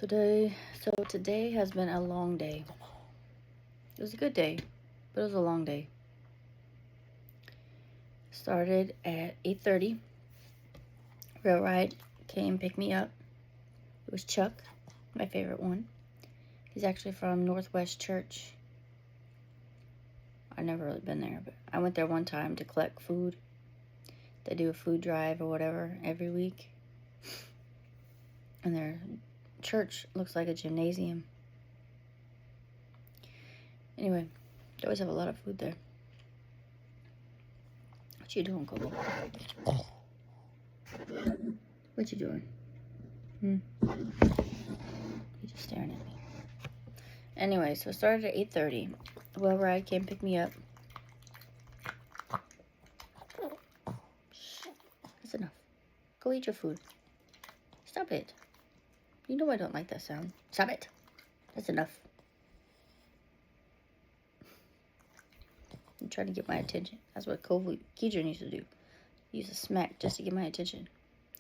So today has been a long day. It was a good day, but it was a long day. Started at 8:30. Rail ride came pick me up. It was Chuck, my favorite one. He's actually from Northwest Church. I've never really been there, but I went there one time to collect food. They do a food drive or whatever every week. And their church looks like a gymnasium. Anyway, they always have a lot of food there. What you doing, Kobo? What you doing? He's just staring at me. Anyway, so it started at 8:30. The well ride came pick me up. That's enough. Go eat your food. Stop it. You know I don't like that sound. Stop it. That's enough. I'm trying to get my attention. That's what Keidron used to do. He used to smack just to get my attention.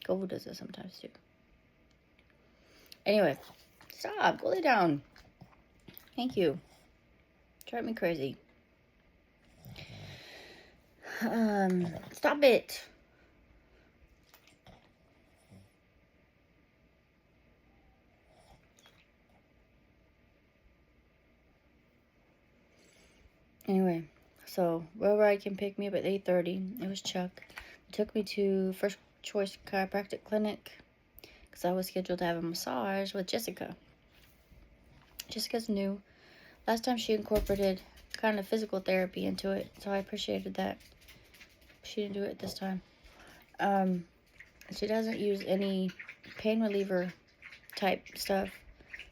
Kovu does that sometimes too. Anyway, stop. Go lay down. Thank you. Drive me crazy. Stop it. Anyway, so rail ride can pick me up at 8:30. It was Chuck. He took me to First Choice Chiropractic Clinic because I was scheduled to have a massage with Jessica. Jessica's new. Last time she incorporated kind of physical therapy into it, so I appreciated that. She didn't do it this time. She doesn't use any pain reliever type stuff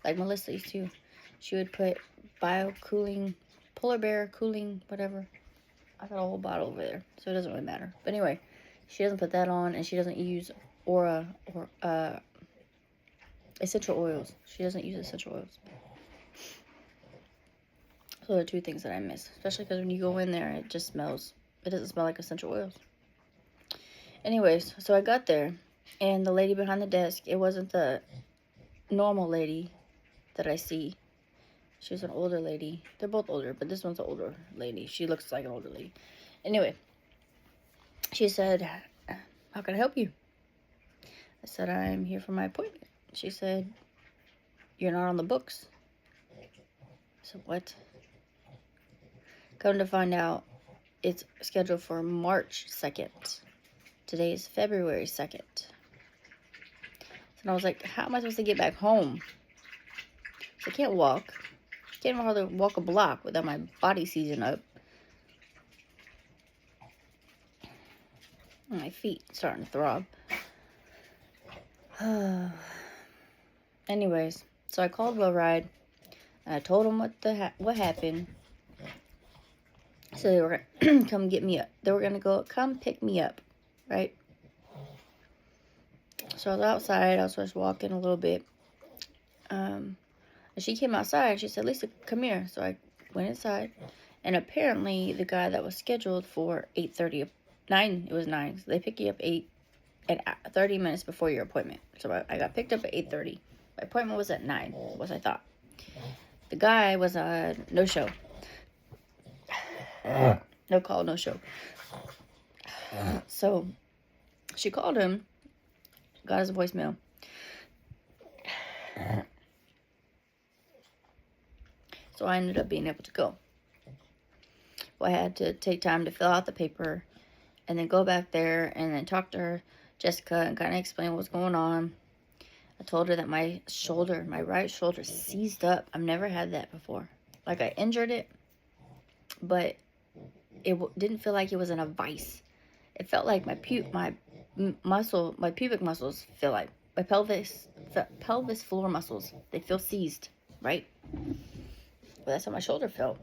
like Melissa used to. She would put bio-cooling, polar bear cooling, whatever. I got a whole bottle over there, so it doesn't really matter. But anyway, she doesn't put that on, and she doesn't use Aura or essential oils. She doesn't use essential oils. So there are two things that I miss, especially because when you go in there, it just smells. It doesn't smell like essential oils. Anyways, so I got there, and the lady behind the desk, it wasn't the normal lady that I see. She was an older lady. They're both older, but this one's an older lady. She looks like an older lady. Anyway, she said, "How can I help you?" I said, "I'm here for my appointment." She said, "You're not on the books." I said, "What?" Come to find out, it's scheduled for March 2nd. Today is February 2nd. So I was like, how am I supposed to get back home? So I can't walk. Can't even hardly walk a block without my body seizing up. My feet starting to throb. Anyways, so I called Will Ride, and I told them what happened. So they were gonna come get me up. They were gonna come pick me up, right? So I was outside. I was just walking a little bit. And she came outside. And she said, "Lisa, come here." So I went inside, and apparently the guy that was scheduled for 8:30, 9. It was 9. So they pick you up 30 minutes before your appointment. So I got picked up at 8:30. My appointment was at 9, was I thought. The guy was a no-show. No call, no show. So she called him, got his voicemail. So I ended up being able to go. Well, I had to take time to fill out the paper and then go back there and then talk to her, Jessica, and kind of explain what was going on. I told her that my right shoulder seized up. I've never had that before. Like, I injured it, but it didn't feel like it was in a vice. It felt like my pubic muscles feel like my pelvis floor muscles. They feel seized, right? But that's how my shoulder felt.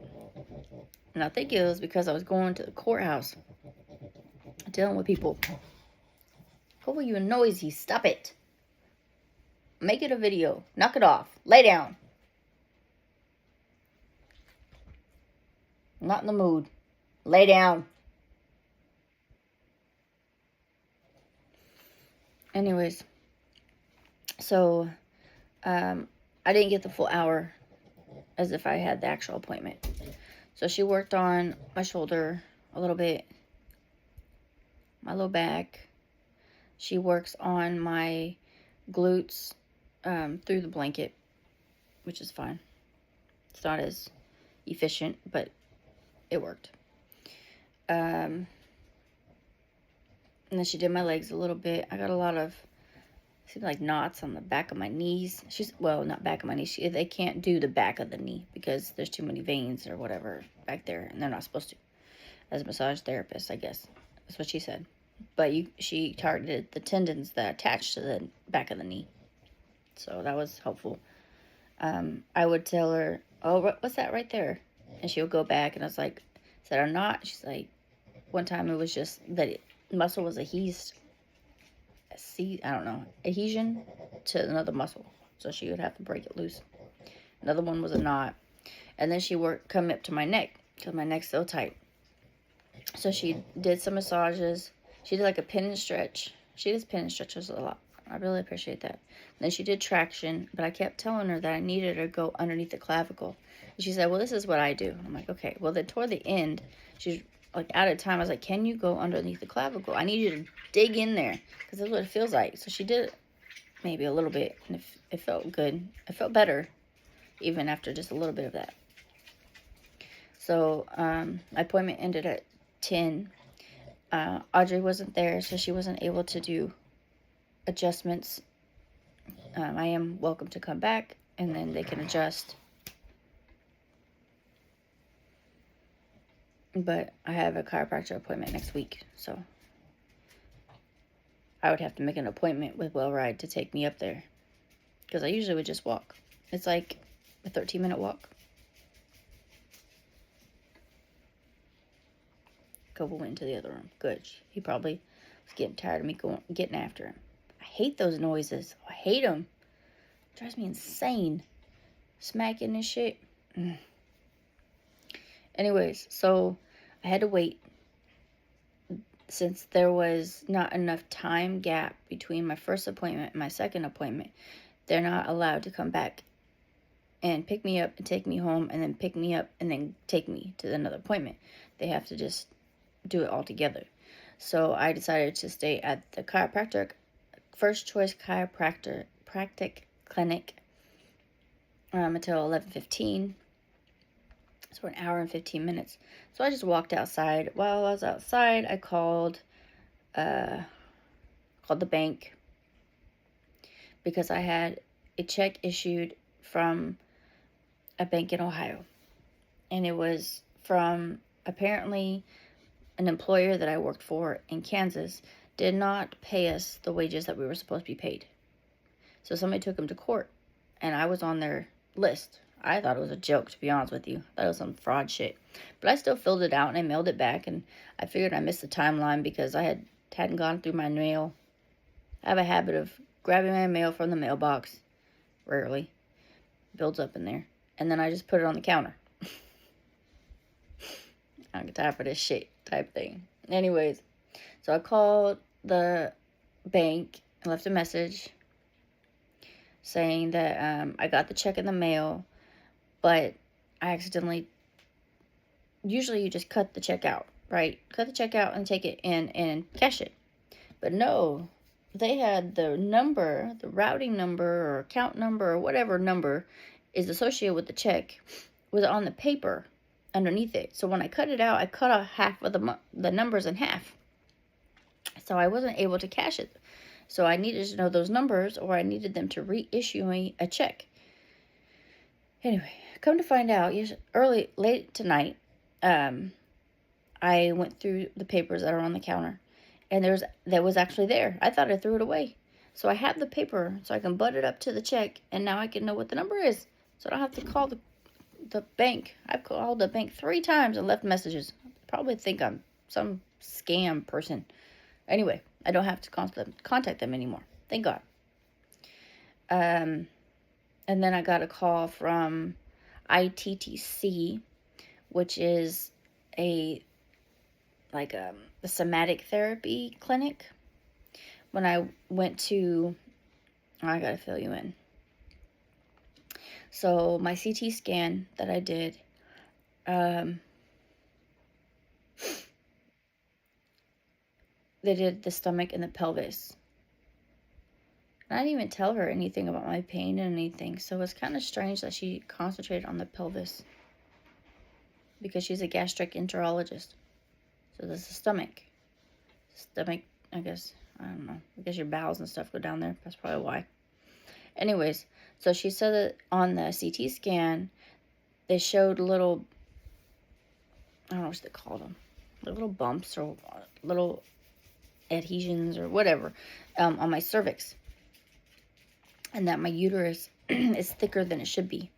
And I think it was because I was going to the courthouse, dealing with people. Kovu, you're noisy. Stop it. Make it a video. Knock it off. Lay down. I'm not in the mood. Lay down. Anyways, so I didn't get the full hour as if I had the actual appointment. So she worked on my shoulder a little bit, my low back. She works on my glutes through the blanket, which is fine. It's not as efficient, but it worked. And then she did my legs a little bit. I got a lot of, seems like knots on the back of my knees. Well, not back of my knees. They can't do the back of the knee because there's too many veins or whatever back there, and they're not supposed to. As a massage therapist, I guess. That's what she said. But she targeted the tendons that attach to the back of the knee. So that was helpful. I would tell her, oh, what's that right there? And she would go back, and I was like, is that a knot? She's like, one time it was just that muscle was adhesion to another muscle. So she would have to break it loose. Another one was a knot. And then she come up to my neck, because my neck's so tight. So she did some massages. She did like a pin and stretch. She does pin and stretches a lot. I really appreciate that. Then she did traction, but I kept telling her that I needed her to go underneath the clavicle. And she said, well, this is what I do. I'm like, okay. Well, then toward the end, she's like out of time. I was like, can you go underneath the clavicle? I need you to dig in there because that's what it feels like. So she did it maybe a little bit, and it felt good. It felt better even after just a little bit of that. So my appointment ended at 10. Audrey wasn't there, so she wasn't able to do adjustments. I am welcome to come back, and then they can adjust. But I have a chiropractor appointment next week, so I would have to make an appointment with WellRide to take me up there, because I usually would just walk. It's like a 13-minute walk. Kobo went into the other room. Good. He probably was getting tired of me getting after him. I hate those noises. I hate them. It drives me insane. Smacking and shit. Anyways, so I had to wait. Since there was not enough time gap between my first appointment and my second appointment, they're not allowed to come back and pick me up and take me home and then pick me up and then take me to another appointment. They have to just do it all together. So I decided to stay at the First Choice Chiropractic Clinic until 11:15. So an hour and 15 minutes. So I just walked outside. While I was outside, I called the bank because I had a check issued from a bank in Ohio. And it was from apparently an employer that I worked for in Kansas did not pay us the wages that we were supposed to be paid. So somebody took them to court, and I was on their list. I thought it was a joke, to be honest with you. I thought it was some fraud shit. But I still filled it out, and I mailed it back, and I figured I missed the timeline because I hadn't gone through my mail. I have a habit of grabbing my mail from the mailbox. Rarely. Builds up in there. And then I just put it on the counter. I don't get time for this shit type thing. Anyways, so I called the bank and left a message saying that I got the check in the mail, but I accidentally, usually you just cut the check out, right? Cut the check out and take it in and cash it. But no, they had the number, the routing number or account number or whatever number is associated with the check was on the paper underneath it. So when I cut it out, I cut off half of the numbers in half. So I wasn't able to cash it. So I needed to know those numbers, or I needed them to reissue me a check. Anyway, come to find out, late tonight, I went through the papers that are on the counter, and that was actually there. I thought I threw it away. So I have the paper, so I can butt it up to the check, and now I can know what the number is. So I don't have to call the bank. I've called the bank 3 times and left messages. Probably think I'm some scam person. Anyway, I don't have to contact them anymore. Thank God. And then I got a call from ITTC, which is a somatic therapy clinic. When I went to, I gotta fill you in. So my CT scan that I did, they did the stomach and the pelvis. And I didn't even tell her anything about my pain and anything. So it's kind of strange that she concentrated on the pelvis because she's a gastroenterologist. So there's the stomach. Stomach, I guess, I don't know. I guess your bowels and stuff go down there. That's probably why. Anyways, so she said that on the CT scan, they showed little, I don't know what they call them, little bumps or little adhesions or whatever on my cervix. And that my uterus is thicker than it should be.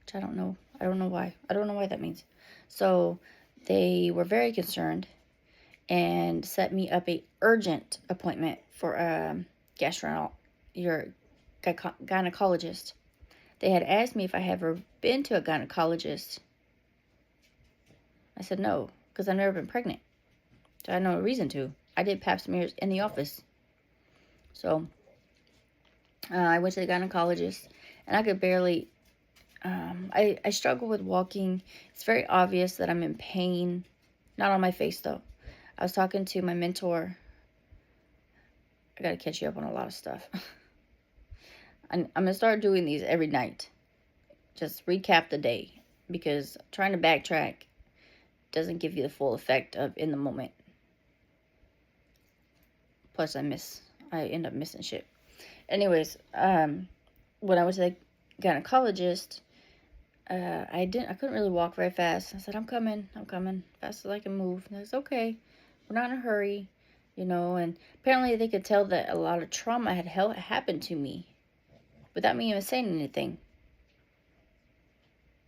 Which I don't know. I don't know why. I don't know why that means. So they were very concerned and set me up a urgent appointment for a gynecologist. They had asked me if I had ever been to a gynecologist. I said no, because I've never been pregnant. So I had no reason to. I did pap smears in the office. So I went to the gynecologist, and I could barely, I struggle with walking. It's very obvious that I'm in pain. Not on my face, though. I was talking to my mentor. I got to catch you up on a lot of stuff. I'm going to start doing these every night. Just recap the day. Because trying to backtrack doesn't give you the full effect of in the moment. Plus, I end up missing shit. Anyways, when I was a gynecologist, I couldn't really walk very fast. I said, I'm coming, fast as I can move. And I said, okay, we're not in a hurry, and apparently they could tell that a lot of trauma had happened to me without me even saying anything.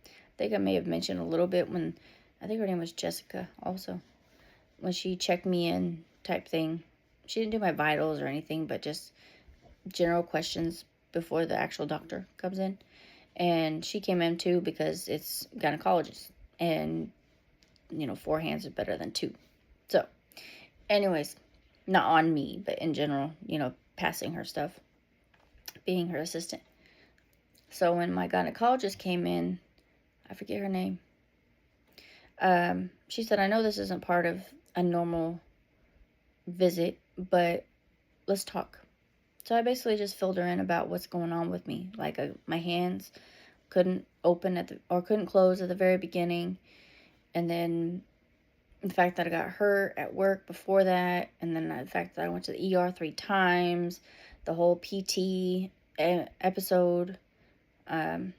I think I may have mentioned a little bit when, I think her name was Jessica also, when she checked me in type thing. She didn't do my vitals or anything, but just general questions before the actual doctor comes in. And she came in too because it's gynecologist. And, 4 hands are better than 2. So, anyways, not on me, but in general, passing her stuff, being her assistant. So when my gynecologist came in, I forget her name, she said, I know this isn't part of a normal visit, but let's talk. So I basically just filled her in about what's going on with me. Like my hands couldn't couldn't close at the very beginning. And then the fact that I got hurt at work before that. And then the fact that I went to the ER 3 times. The whole PT episode. I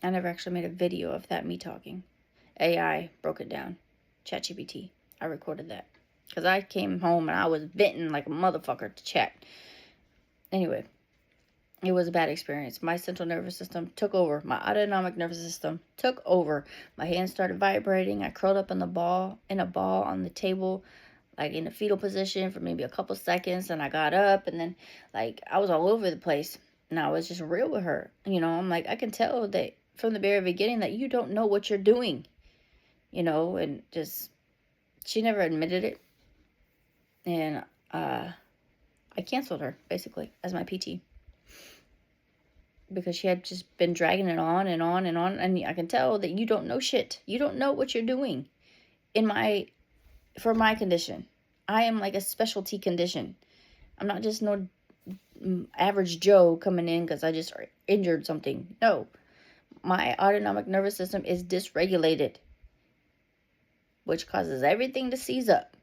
never actually made a video of that, me talking. AI broke it down. ChatGPT. I recorded that. Because I came home and I was venting like a motherfucker to chat. Anyway, it was a bad experience. My central nervous system took over. My autonomic nervous system took over. My hands started vibrating. I curled up in a ball on the table, like in a fetal position for maybe a couple seconds. And I got up and then like I was all over the place. And I was just real with her. I'm like, I can tell that from the very beginning that you don't know what you're doing. And just, she never admitted it. And I canceled her, basically, as my PT. Because she had just been dragging it on and on and on. And I can tell that you don't know shit. You don't know what you're doing for my condition. I am like a specialty condition. I'm not just no average Joe coming in because I just injured something. No. My autonomic nervous system is dysregulated, which causes everything to seize up.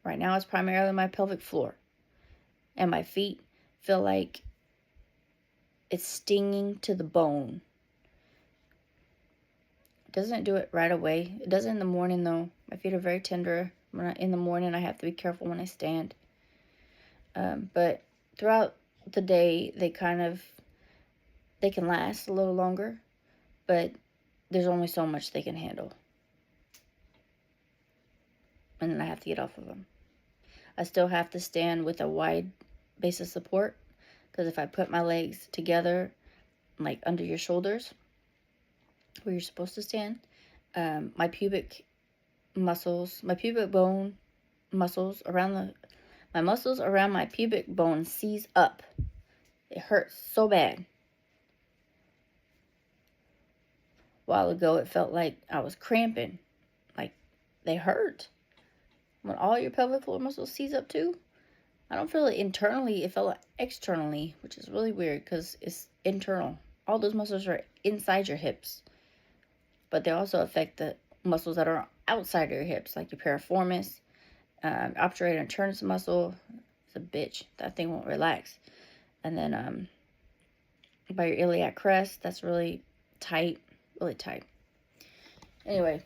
Right now, it's primarily my pelvic floor. And my feet feel like it's stinging to the bone. It doesn't do it right away. It does it in the morning, though. My feet are very tender. In the morning, I have to be careful when I stand. But throughout the day, they can last a little longer. But there's only so much they can handle. And then I have to get off of them. I still have to stand with a wide base of support. Because if I put my legs together, like under your shoulders, where you're supposed to stand, my pubic bone muscles around My muscles around my pubic bone seize up. It hurts so bad. A while ago, it felt like I was cramping. Like they hurt. When all your pelvic floor muscles seize up too, I don't feel it internally. It felt like externally, which is really weird because it's internal. All those muscles are inside your hips, but they also affect the muscles that are outside of your hips, like your piriformis, obturator internus muscle. It's a bitch. That thing won't relax. And then by your iliac crest, that's really tight, really tight. Anyway,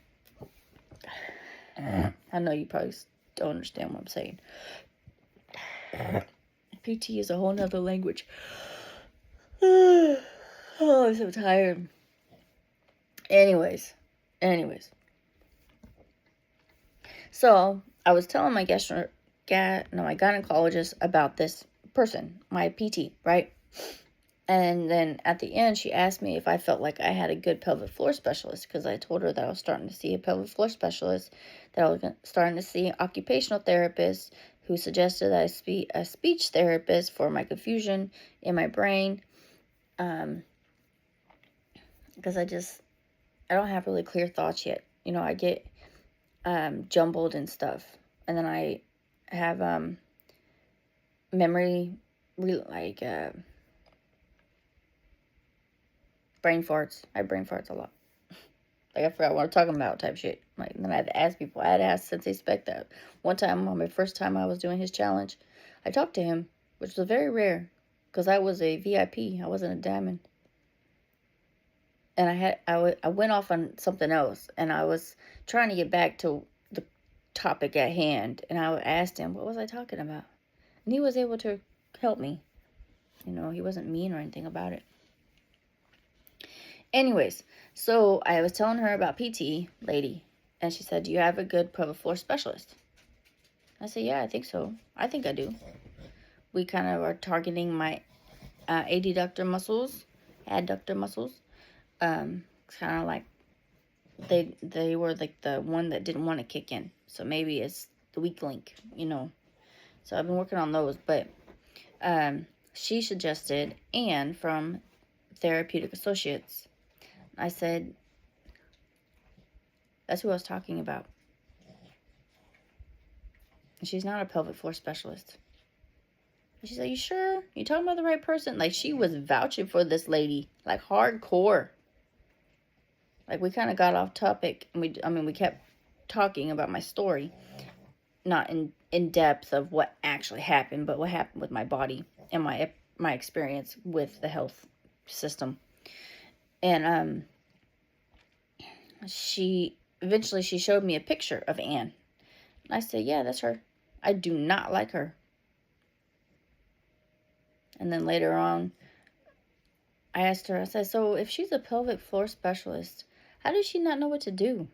I know you probably don't understand what I'm saying. PT is a whole nother language. Oh, I'm so tired. Anyways. So, I was telling my gynecologist about this person, my PT, right? And then at the end, she asked me if I felt like I had a good pelvic floor specialist, because I told her that I was starting to see a pelvic floor specialist, that I was starting to see an occupational therapist who suggested that I see a speech therapist for my confusion in my brain, because I don't have really clear thoughts yet. You know, I get jumbled and stuff, and then I have memory, like brain farts. I brain farts a lot. Like I forgot what I'm talking about type shit. Like, then I had to ask people. I had to ask Sensei Spec that. One time, on my first time I was doing his challenge, I talked to him, which was very rare, because I was a VIP. I wasn't a diamond. And I went off on something else, and I was trying to get back to the topic at hand, and I asked him, what was I talking about? And he was able to help me. You know, he wasn't mean or anything about it. Anyways, so I was telling her about PT lady, and she said, do you have a good pelvic floor specialist? I said, yeah, I think so. I think I do. We kind of are targeting my adductor muscles. Kind of like they were like the one that didn't want to kick in. So maybe it's the weak link, you know. So I've been working on those, but she suggested Anne from Therapeutic Associates. I said, that's who I was talking about. And she's not a pelvic floor specialist. And she's like, you sure? You talking about the right person? Like, she was vouching for this lady, like hardcore. Like, we kind of got off topic, and we kept talking about my story, not in depth of what actually happened, but what happened with my body and my experience with the health system. And she showed me a picture of Anne. And I said, yeah, that's her. I do not like her. And then later on, I asked her, I said, so if she's a pelvic floor specialist, how does she not know what to do?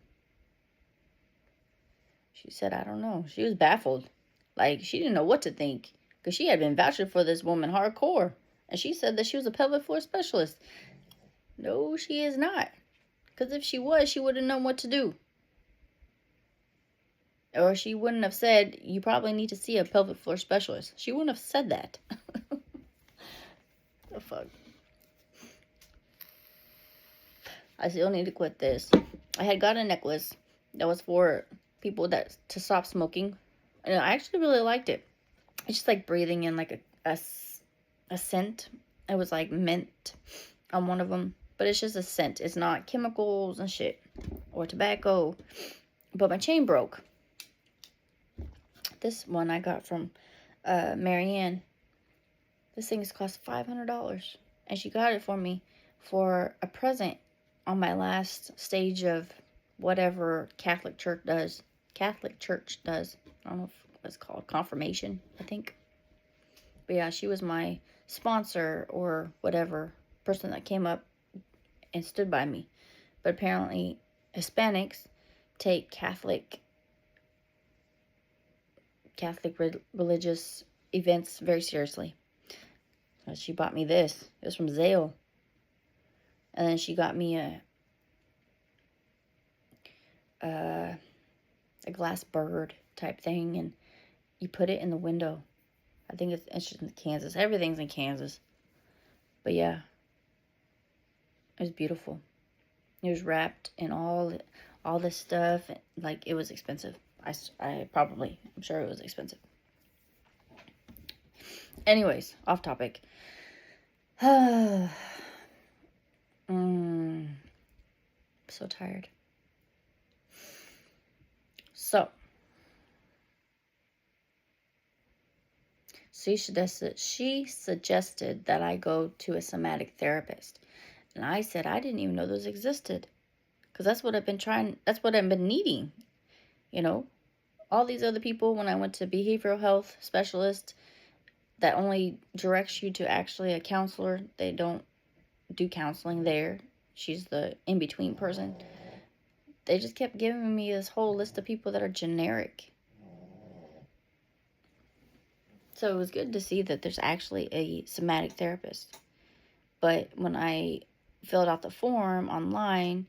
She said, I don't know. She was baffled. Like, she didn't know what to think, because she had been vouching for this woman hardcore. And she said that she was a pelvic floor specialist. No, she is not. Because if she was, she would have known what to do. Or she wouldn't have said, you probably need to see a pelvic floor specialist. She wouldn't have said that. The fuck? I still need to quit this. I had got a necklace that was for people to stop smoking. And I actually really liked it. It's just like breathing in like a scent. It was like mint on one of them. But it's just a scent. It's not chemicals and shit. Or tobacco. But my chain broke. This one I got from Marianne. This thing has cost $500. And she got it for me for a present on my last stage of whatever Catholic Church does. I don't know if it's called confirmation, I think. But yeah, she was my sponsor or whatever person that came up and stood by me. But apparently Hispanics take Catholic religious events very seriously. So she bought me this. It was from Zale. And then she got me a glass bird type thing, and you put it in the window. I think it's in Kansas. Everything's in Kansas. But yeah, it was beautiful. It was wrapped in all this stuff. Like, it was expensive. I'm sure it was expensive. Anyways, off topic. So tired. So, she suggested that I go to a somatic therapist. And I said I didn't even know those existed. Because that's what I've been needing. You know, all these other people, when I went to behavioral health specialist, that only directs you to actually a counselor. They don't do counseling there. She's the in-between person. They just kept giving me this whole list of people that are generic. So it was good to see that there's actually a somatic therapist. But when I filled out the form online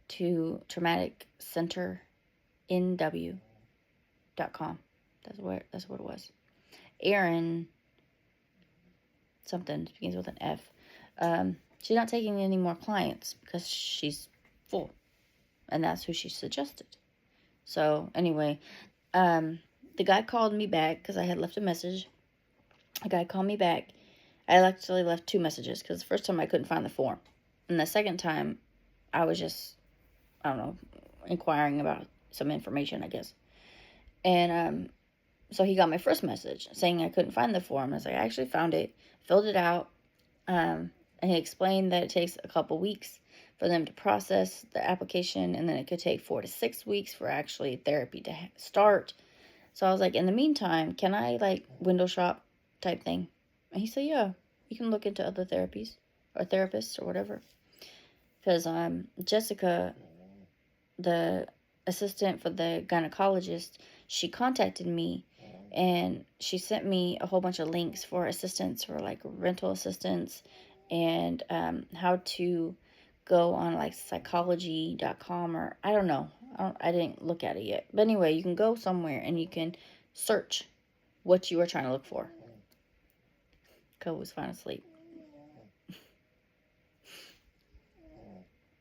to traumaticcenterNW.com, that's what it was. Erin something begins with an F. She's not taking any more clients because she's full, and that's who she suggested. So anyway, the guy called me back because I had left a message. The guy called me back. I actually left 2 messages because the first time I couldn't find the form, and the second time I was just, I don't know, inquiring about some information, I guess. And so he got my first message saying I couldn't find the form. I was like, I actually found it, filled it out, and he explained that it takes a couple weeks for them to process the application, and then it could take 4 to 6 weeks for actually therapy to start. So I was like, in the meantime, can I, like, window shop type thing? And he said, yeah, you can look into other therapies or therapists or whatever. Because Jessica, the assistant for the gynecologist, she contacted me, and she sent me a whole bunch of links for assistance, for like rental assistance, and how to go on like psychology.com, or I don't know. I didn't look at it yet. But anyway, you can go somewhere and you can search what you are trying to look for. Cole was fine asleep.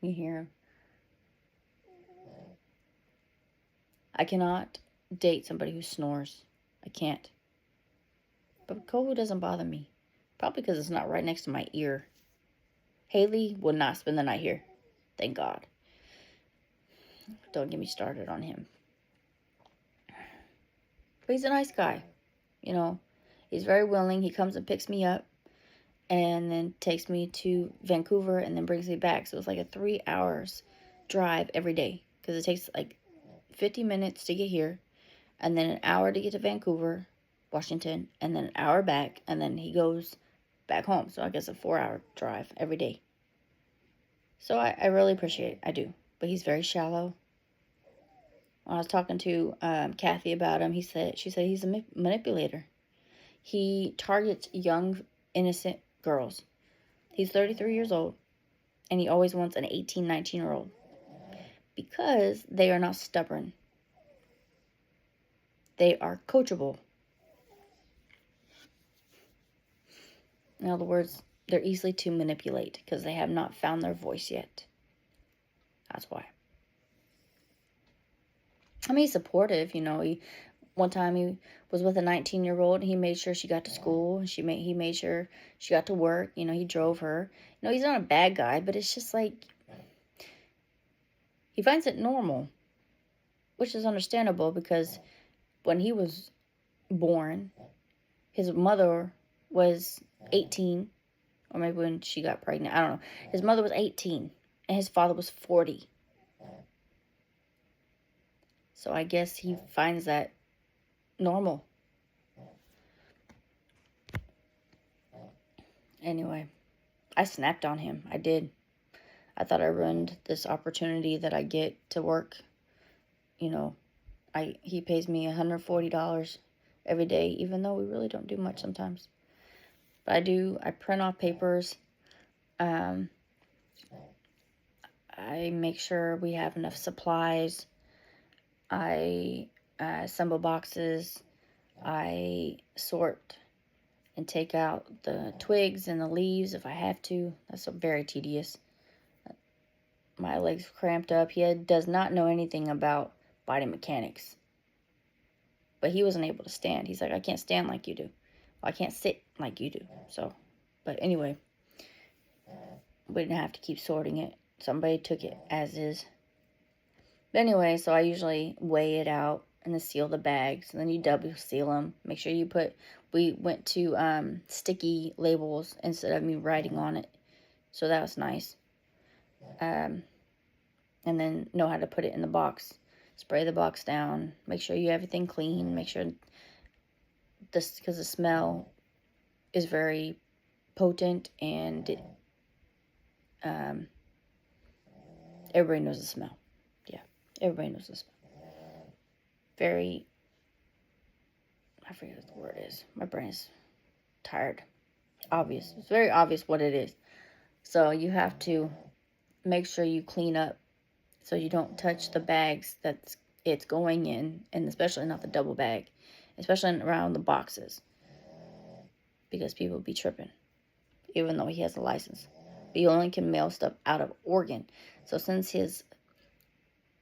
You hear him? I cannot date somebody who snores. I can't. But Kohu doesn't bother me. Probably because it's not right next to my ear. Haley would not spend the night here. Thank God. Don't get me started on him. But he's a nice guy. You know, he's very willing. He comes and picks me up and then takes me to Vancouver and then brings me back. So it's like a 3 hours drive every day. Because it takes like 50 minutes to get here, and then an hour to get to Vancouver, Washington, and then an hour back, and then he goes back home. So I guess a 4-hour drive every day. So I really appreciate it. I do. But he's very shallow. When I was talking to Kathy about him, she said he's a manipulator. He targets young, innocent girls. He's 33 years old, and he always wants an 18, 19-year-old. Because they are not stubborn. They are coachable. In other words, they're easily to manipulate because they have not found their voice yet. That's why. I mean, he's supportive, you know. One time he was with a 19-year-old, and he made sure she got to school. And he made sure she got to work. You know, he drove her. You know, he's not a bad guy, but it's just like, he finds it normal, which is understandable because when he was born, his mother was 18, or maybe when she got pregnant, I don't know. His mother was 18, and his father was 40. So I guess he finds that normal. Anyway, I snapped on him. I did. I thought I ruined this opportunity that I get to work. You know, he pays me $140 every day, even though we really don't do much sometimes. But I do. I print off papers. I make sure we have enough supplies. I assemble boxes. I sort and take out the twigs and the leaves if I have to. That's very tedious. My legs cramped up. He does not know anything about body mechanics. But he wasn't able to stand. He's like, I can't stand like you do. Well, I can't sit like you do. So, but anyway, we didn't have to keep sorting it. Somebody took it as is. But anyway, so I usually weigh it out and then seal the bags. And then you double seal them. Make sure you put, we went to sticky labels instead of me writing on it. So that was nice. And then know how to put it in the box. Spray the box down. Make sure you have everything clean. Make sure this, because the smell is very potent, and everybody knows the smell. Yeah, everybody knows the smell. Very, I forget what the word is. My brain is tired. Obvious. It's very obvious what it is. So you have to make sure you clean up so you don't touch the bags that it's going in, and especially not the double bag, especially around the boxes, because people be tripping, even though he has a license. But you only can mail stuff out of Oregon. So since his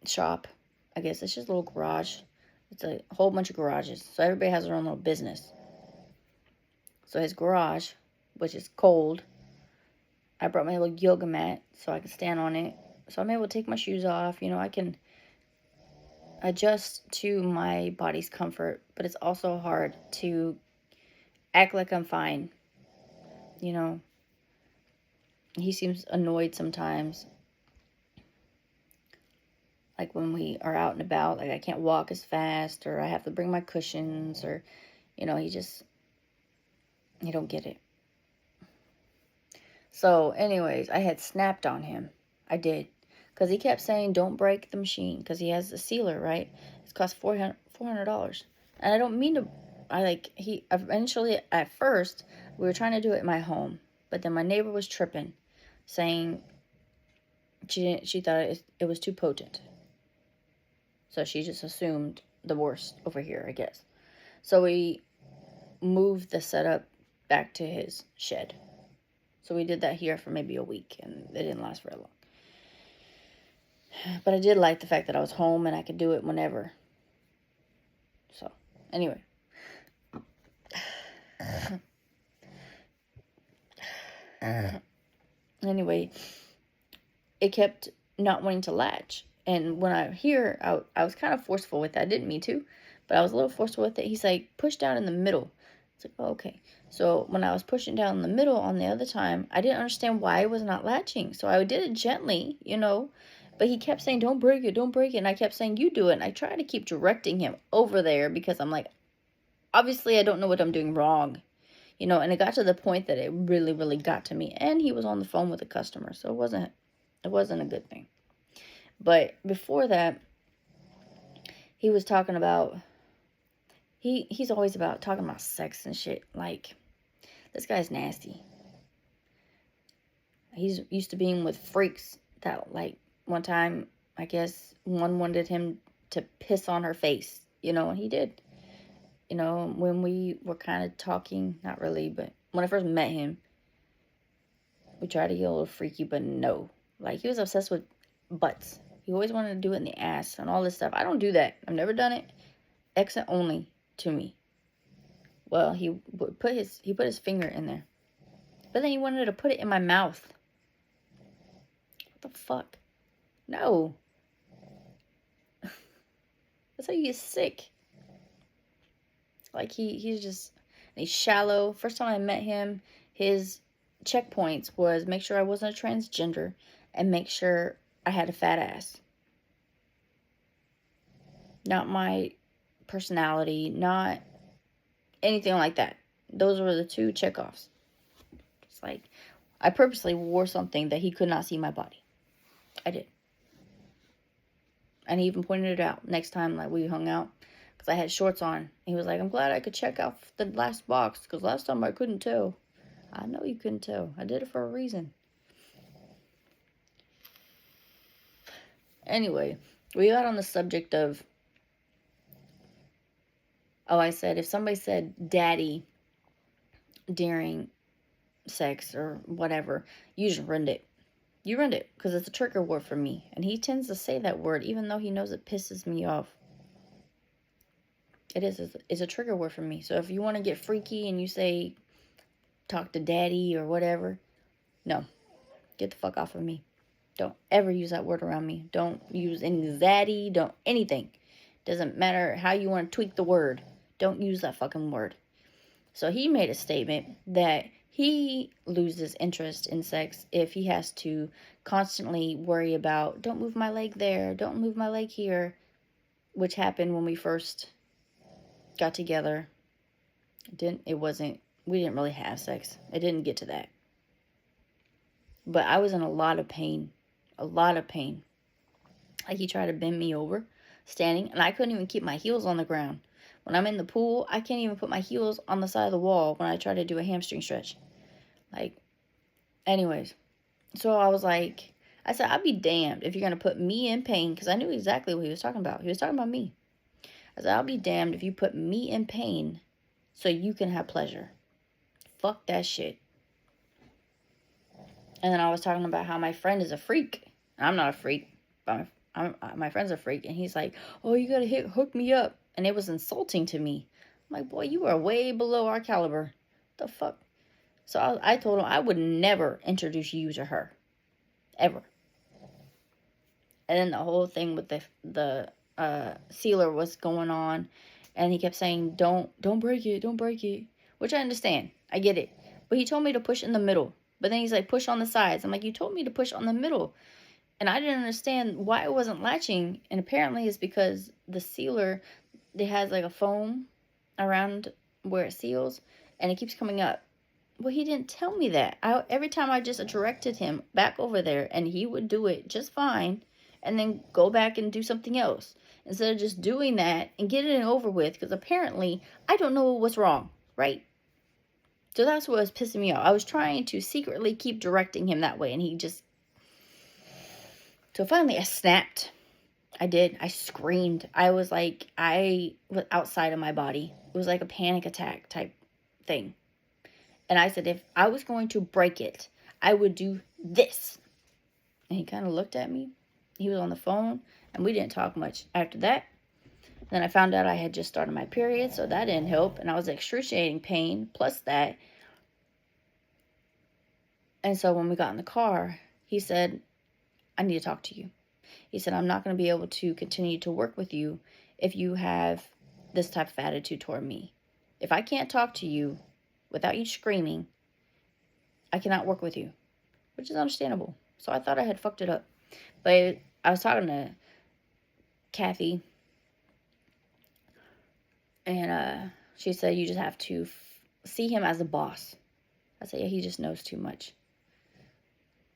shop, I guess it's just a little garage, it's a whole bunch of garages, so everybody has their own little business. So his garage, which is cold, I brought my little yoga mat so I can stand on it. So I'm able to take my shoes off. You know, I can adjust to my body's comfort, but it's also hard to act like I'm fine. You know, he seems annoyed sometimes. Like when we are out and about, like I can't walk as fast, or I have to bring my cushions, or, you know, he don't get it. So anyways, I had snapped on him. I did. Because he kept saying, don't break the machine. Because he has a sealer, right? It's cost $400. And I don't mean to, eventually, at first, we were trying to do it in my home. But then my neighbor was tripping, saying she thought it was too potent. So she just assumed the worst over here, I guess. So we moved the setup back to his shed. So we did that here for maybe a week, and it didn't last very long. But I did like the fact that I was home and I could do it whenever. So, anyway. Anyway, it kept not wanting to latch. And when I was kind of forceful with it. I didn't mean to, but I was a little forceful with it. He's like, push down in the middle. It's like, oh, okay. So when I was pushing down in the middle on the other time, I didn't understand why it was not latching. So I did it gently, you know. But he kept saying, don't break it, don't break it. And I kept saying, you do it. And I tried to keep directing him over there because I'm like, obviously I don't know what I'm doing wrong. You know, and it got to the point that it really, really got to me. And he was on the phone with a customer. So it wasn't a good thing. But before that, he was talking about, he's always about talking about sex and shit. Like, this guy's nasty. He's used to being with freaks that, like, one time, I guess, one wanted him to piss on her face, you know, and he did. You know, when we were kind of talking, not really, but when I first met him, we tried to get a little freaky, but no. Like, he was obsessed with butts. He always wanted to do it in the ass and all this stuff. I don't do that. I've never done it. Exit only to me. Well, he put his finger in there. But then he wanted to put it in my mouth. What the fuck? No. That's how you get sick. Like, he's shallow. First time I met him, his checkpoints was make sure I wasn't a transgender and make sure I had a fat ass. Not my personality, not anything like that. Those were the two checkoffs. It's like, I purposely wore something that he could not see my body. I did. And he even pointed it out next time, like, we hung out. Because I had shorts on. He was like, I'm glad I could check off the last box. Because last time I couldn't tell. I know you couldn't tell. I did it for a reason. Anyway, we got on the subject of, I said, if somebody said daddy during sex or whatever, you just rend it. You rend it because it's a trigger word for me. And he tends to say that word even though he knows it pisses me off. It's a trigger word for me. So if you want to get freaky and you say, talk to daddy or whatever, no. Get the fuck off of me. Don't ever use that word around me. Don't use any zaddy. Don't anything. Doesn't matter how you want to tweak the word. Don't use that fucking word. So he made a statement that he loses interest in sex if he has to constantly worry about, don't move my leg there, don't move my leg here, which happened when we first got together. We didn't really have sex. It didn't get to that. But I was in a lot of pain. A lot of pain. Like he tried to bend me over, standing, and I couldn't even keep my heels on the ground. When I'm in the pool, I can't even put my heels on the side of the wall when I try to do a hamstring stretch. Like, anyways. So I said, I'd be damned if you're going to put me in pain, because I knew exactly what he was talking about. He was talking about me. I said, I'll be damned if you put me in pain so you can have pleasure. Fuck that shit. And then I was talking about how my friend is a freak. And I'm not a freak, but my friend's a freak. And he's like, oh, you got to hook me up. And it was insulting to me. I'm like, boy, you are way below our caliber. The fuck? So I told him I would never introduce you to her. Ever. And then the whole thing with the sealer was going on. And he kept saying, don't break it, don't break it. Which I understand. I get it. But he told me to push in the middle. But then he's like, push on the sides. I'm like, you told me to push on the middle. And I didn't understand why it wasn't latching. And apparently it's because the sealer, it has like a foam around where it seals. And it keeps coming up. Well, he didn't tell me that. Every time I just directed him back over there. And he would do it just fine. And then go back and do something else. Instead of just doing that and getting it over with. Because apparently I don't know what's wrong. Right? So that's what was pissing me off. I was trying to secretly keep directing him that way. And he just... So finally I snapped. I did. I screamed. I was outside of my body. It was like a panic attack type thing. And I said, if I was going to break it, I would do this. And he kind of looked at me. He was on the phone. And we didn't talk much after that. Then I found out I had just started my period. So that didn't help. And I was excruciating pain. Plus that. And so when we got in the car, he said, I need to talk to you. He said, I'm not going to be able to continue to work with you if you have this type of attitude toward me. If I can't talk to you without you screaming, I cannot work with you, which is understandable. So I thought I had fucked it up. But I was talking to Kathy, and she said, you just have to see him as a boss. I said, yeah, he just knows too much.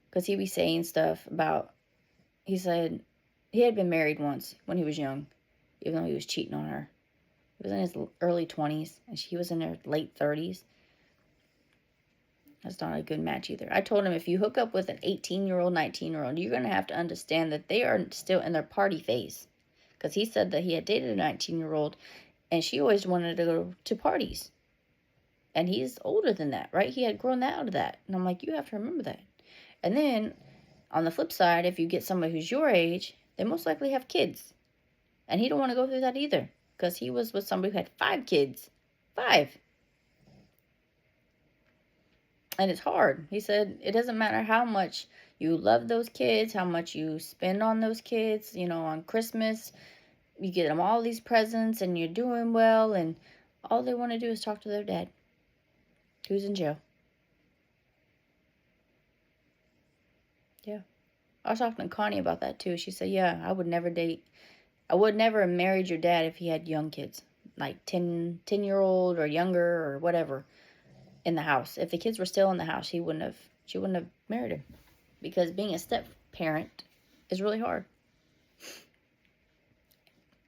Because he'd be saying stuff about, he said he had been married once when he was young, even though he was cheating on her. He was in his early 20s, and she was in her late 30s. That's not a good match either. I told him, if you hook up with an 18-year-old, 19-year-old, you're going to have to understand that they are still in their party phase. Because he said that he had dated a 19-year-old, and she always wanted to go to parties. And he's older than that, right? He had grown out of that. And I'm like, you have to remember that. And then, on the flip side, if you get somebody who's your age, they most likely have kids. And he don't want to go through that either. Because he was with somebody who had 5 kids. 5. And it's hard. He said, it doesn't matter how much you love those kids, how much you spend on those kids, on Christmas. You get them all these presents and you're doing well. And all they want to do is talk to their dad, who's in jail. Yeah. I was talking to Connie about that too. She said, yeah, I would never have married your dad if he had young kids. Like 10-year-old or younger or whatever in the house. If the kids were still in the house, she wouldn't have married him. Because being a step parent is really hard.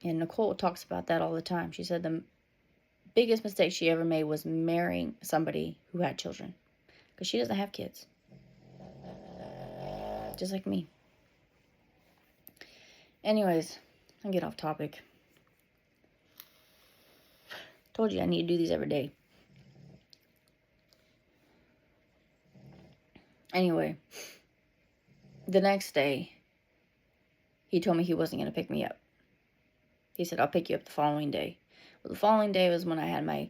And Nicole talks about that all the time. She said the biggest mistake she ever made was marrying somebody who had children. Because she doesn't have kids. Just like me. Anyways, I'll get off topic. Told you I need to do these every day. Anyway, the next day, he told me he wasn't going to pick me up. He said, I'll pick you up the following day. Well, the following day was when I had my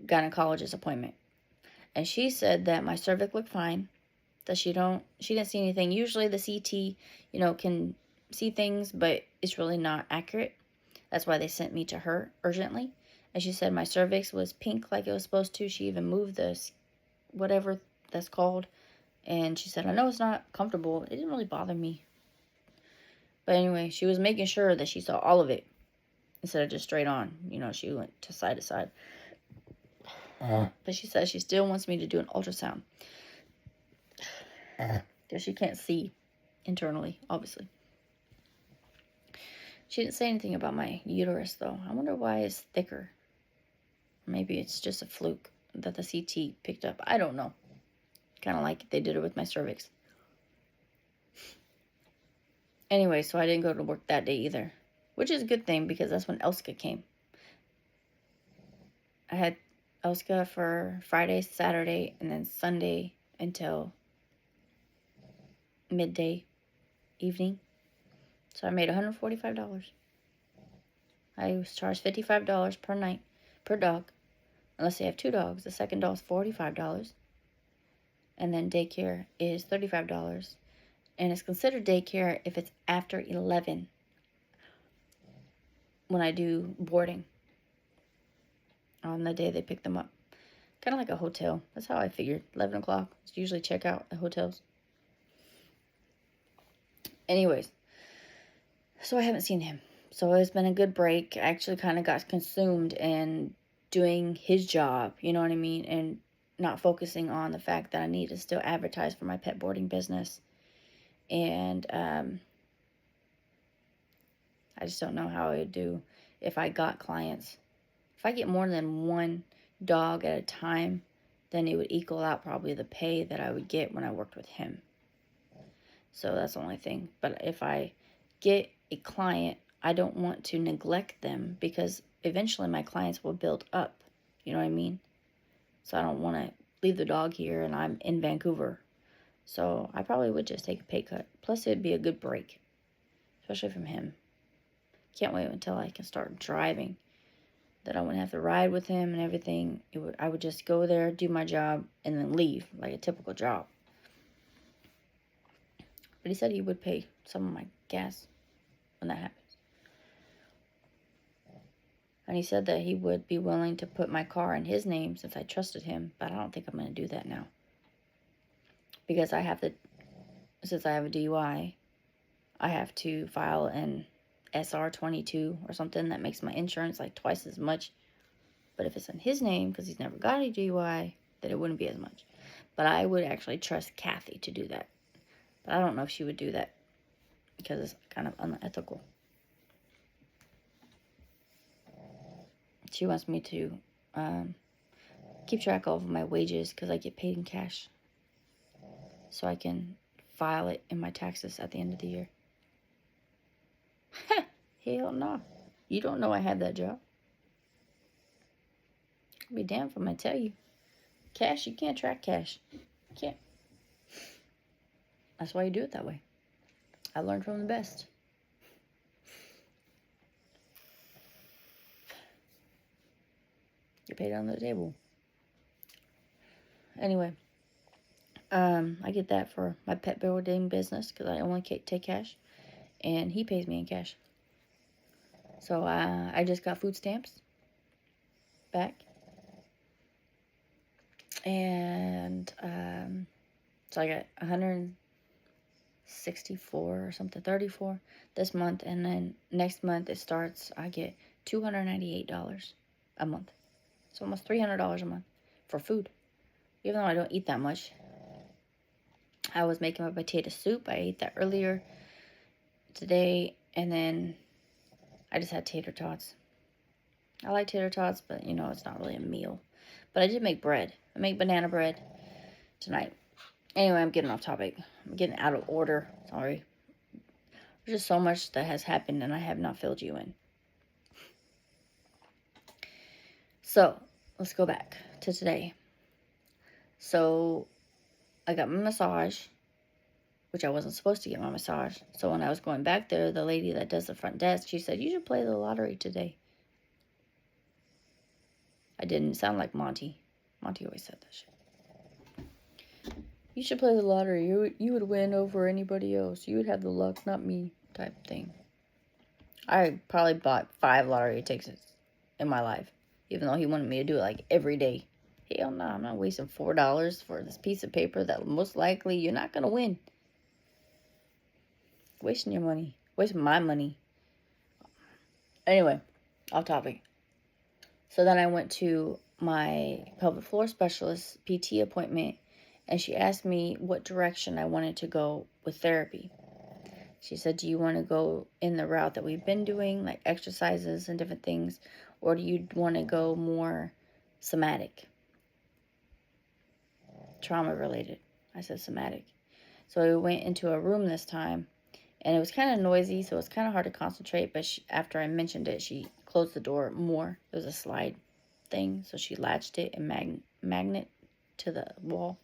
gynecologist appointment. And she said that my cervix looked fine, that she didn't see anything. Usually the CT, can see things, but it's really not accurate. That's why they sent me to her urgently. And she said my cervix was pink like it was supposed to. She even moved this, whatever that's called. And she said, I know it's not comfortable. It didn't really bother me. But anyway, she was making sure that she saw all of it instead of just straight on. She went to side. But she said she still wants me to do an ultrasound. Because she can't see internally, obviously. She didn't say anything about my uterus, though. I wonder why it's thicker. Maybe it's just a fluke that the CT picked up. I don't know. Kind of like they did it with my cervix. Anyway, so I didn't go to work that day either. Which is a good thing because that's when Elska came. I had Elska for Friday, Saturday, and then Sunday until midday, evening. So I made $145. I was charged $55 per night, per dog. Unless they have 2 dogs. The second dog's $45. And then daycare is $35. And it's considered daycare if it's after 11 when I do boarding on the day they pick them up. Kind of like a hotel. That's how I figured. 11 o'clock is usually check out at hotels. Anyways, so I haven't seen him. So it's been a good break. I actually kind of got consumed in doing his job, you know what I mean? And not focusing on the fact that I need to still advertise for my pet boarding business. And I just don't know how I would do if I got clients. If I get more than one dog at a time, then it would equal out probably the pay that I would get when I worked with him. So that's the only thing. But if I get a client, I don't want to neglect them because eventually my clients will build up. You know what I mean? So I don't want to leave the dog here and I'm in Vancouver. So I probably would just take a pay cut. Plus it'd be a good break, especially from him. Can't wait until I can start driving. That I wouldn't have to ride with him and everything. I would just go there, do my job, and then leave like a typical job. But he said he would pay some of my gas when that happens. And he said that he would be willing to put my car in his name since I trusted him. But I don't think I'm going to do that now. Because since I have a DUI, I have to file an SR22 or something that makes my insurance like twice as much. But if it's in his name, because he's never got a DUI, then it wouldn't be as much. But I would actually trust Kathy to do that. But I don't know if she would do that because it's kind of unethical. She wants me to keep track of my wages because I get paid in cash. So I can file it in my taxes at the end of the year. Hell no. You don't know I had that job. I'll be damned if I'm going to tell you. Cash, you can't track cash. You can't. That's why you do it that way. I learned from the best. Get paid on the table. Anyway, I get that for my pet boarding business because I only take cash, and he pays me in cash. So I just got food stamps back, and so I got 164 or something, 34 this month, and then next month it starts. I get $298 a month, so almost $300 a month for food. Even though I don't eat that much. I was making my potato soup. I ate that earlier today. And then I just had tater tots. I like tater tots, but it's not really a meal. But I did make bread. I made banana bread tonight. Anyway, I'm getting off topic. I'm getting out of order. Sorry. There's just so much that has happened and I have not filled you in. So, let's go back to today. So, I got my massage, which I wasn't supposed to get my massage. So when I was going back there, the lady that does the front desk, she said, "You should play the lottery today." I didn't sound like Monty. Monty always said that shit. "You should play the lottery. You would win over anybody else. You would have the luck, not me," type thing. I probably bought 5 lottery tickets in my life, even though he wanted me to do it like every day. Hell no, I'm not wasting $4 for this piece of paper that most likely you're not gonna win. Wasting your money. Wasting my money. Anyway, off topic. So then I went to my pelvic floor specialist PT appointment, and she asked me what direction I wanted to go with therapy. She said, "Do you want to go in the route that we've been doing, like exercises and different things, or do you want to go more somatic, trauma related?" I said somatic. So we went into a room this time, and it was kind of noisy, so it was kind of hard to concentrate. But after I mentioned it, she closed the door more. It was a slide thing, so she latched it and magnet to the wall.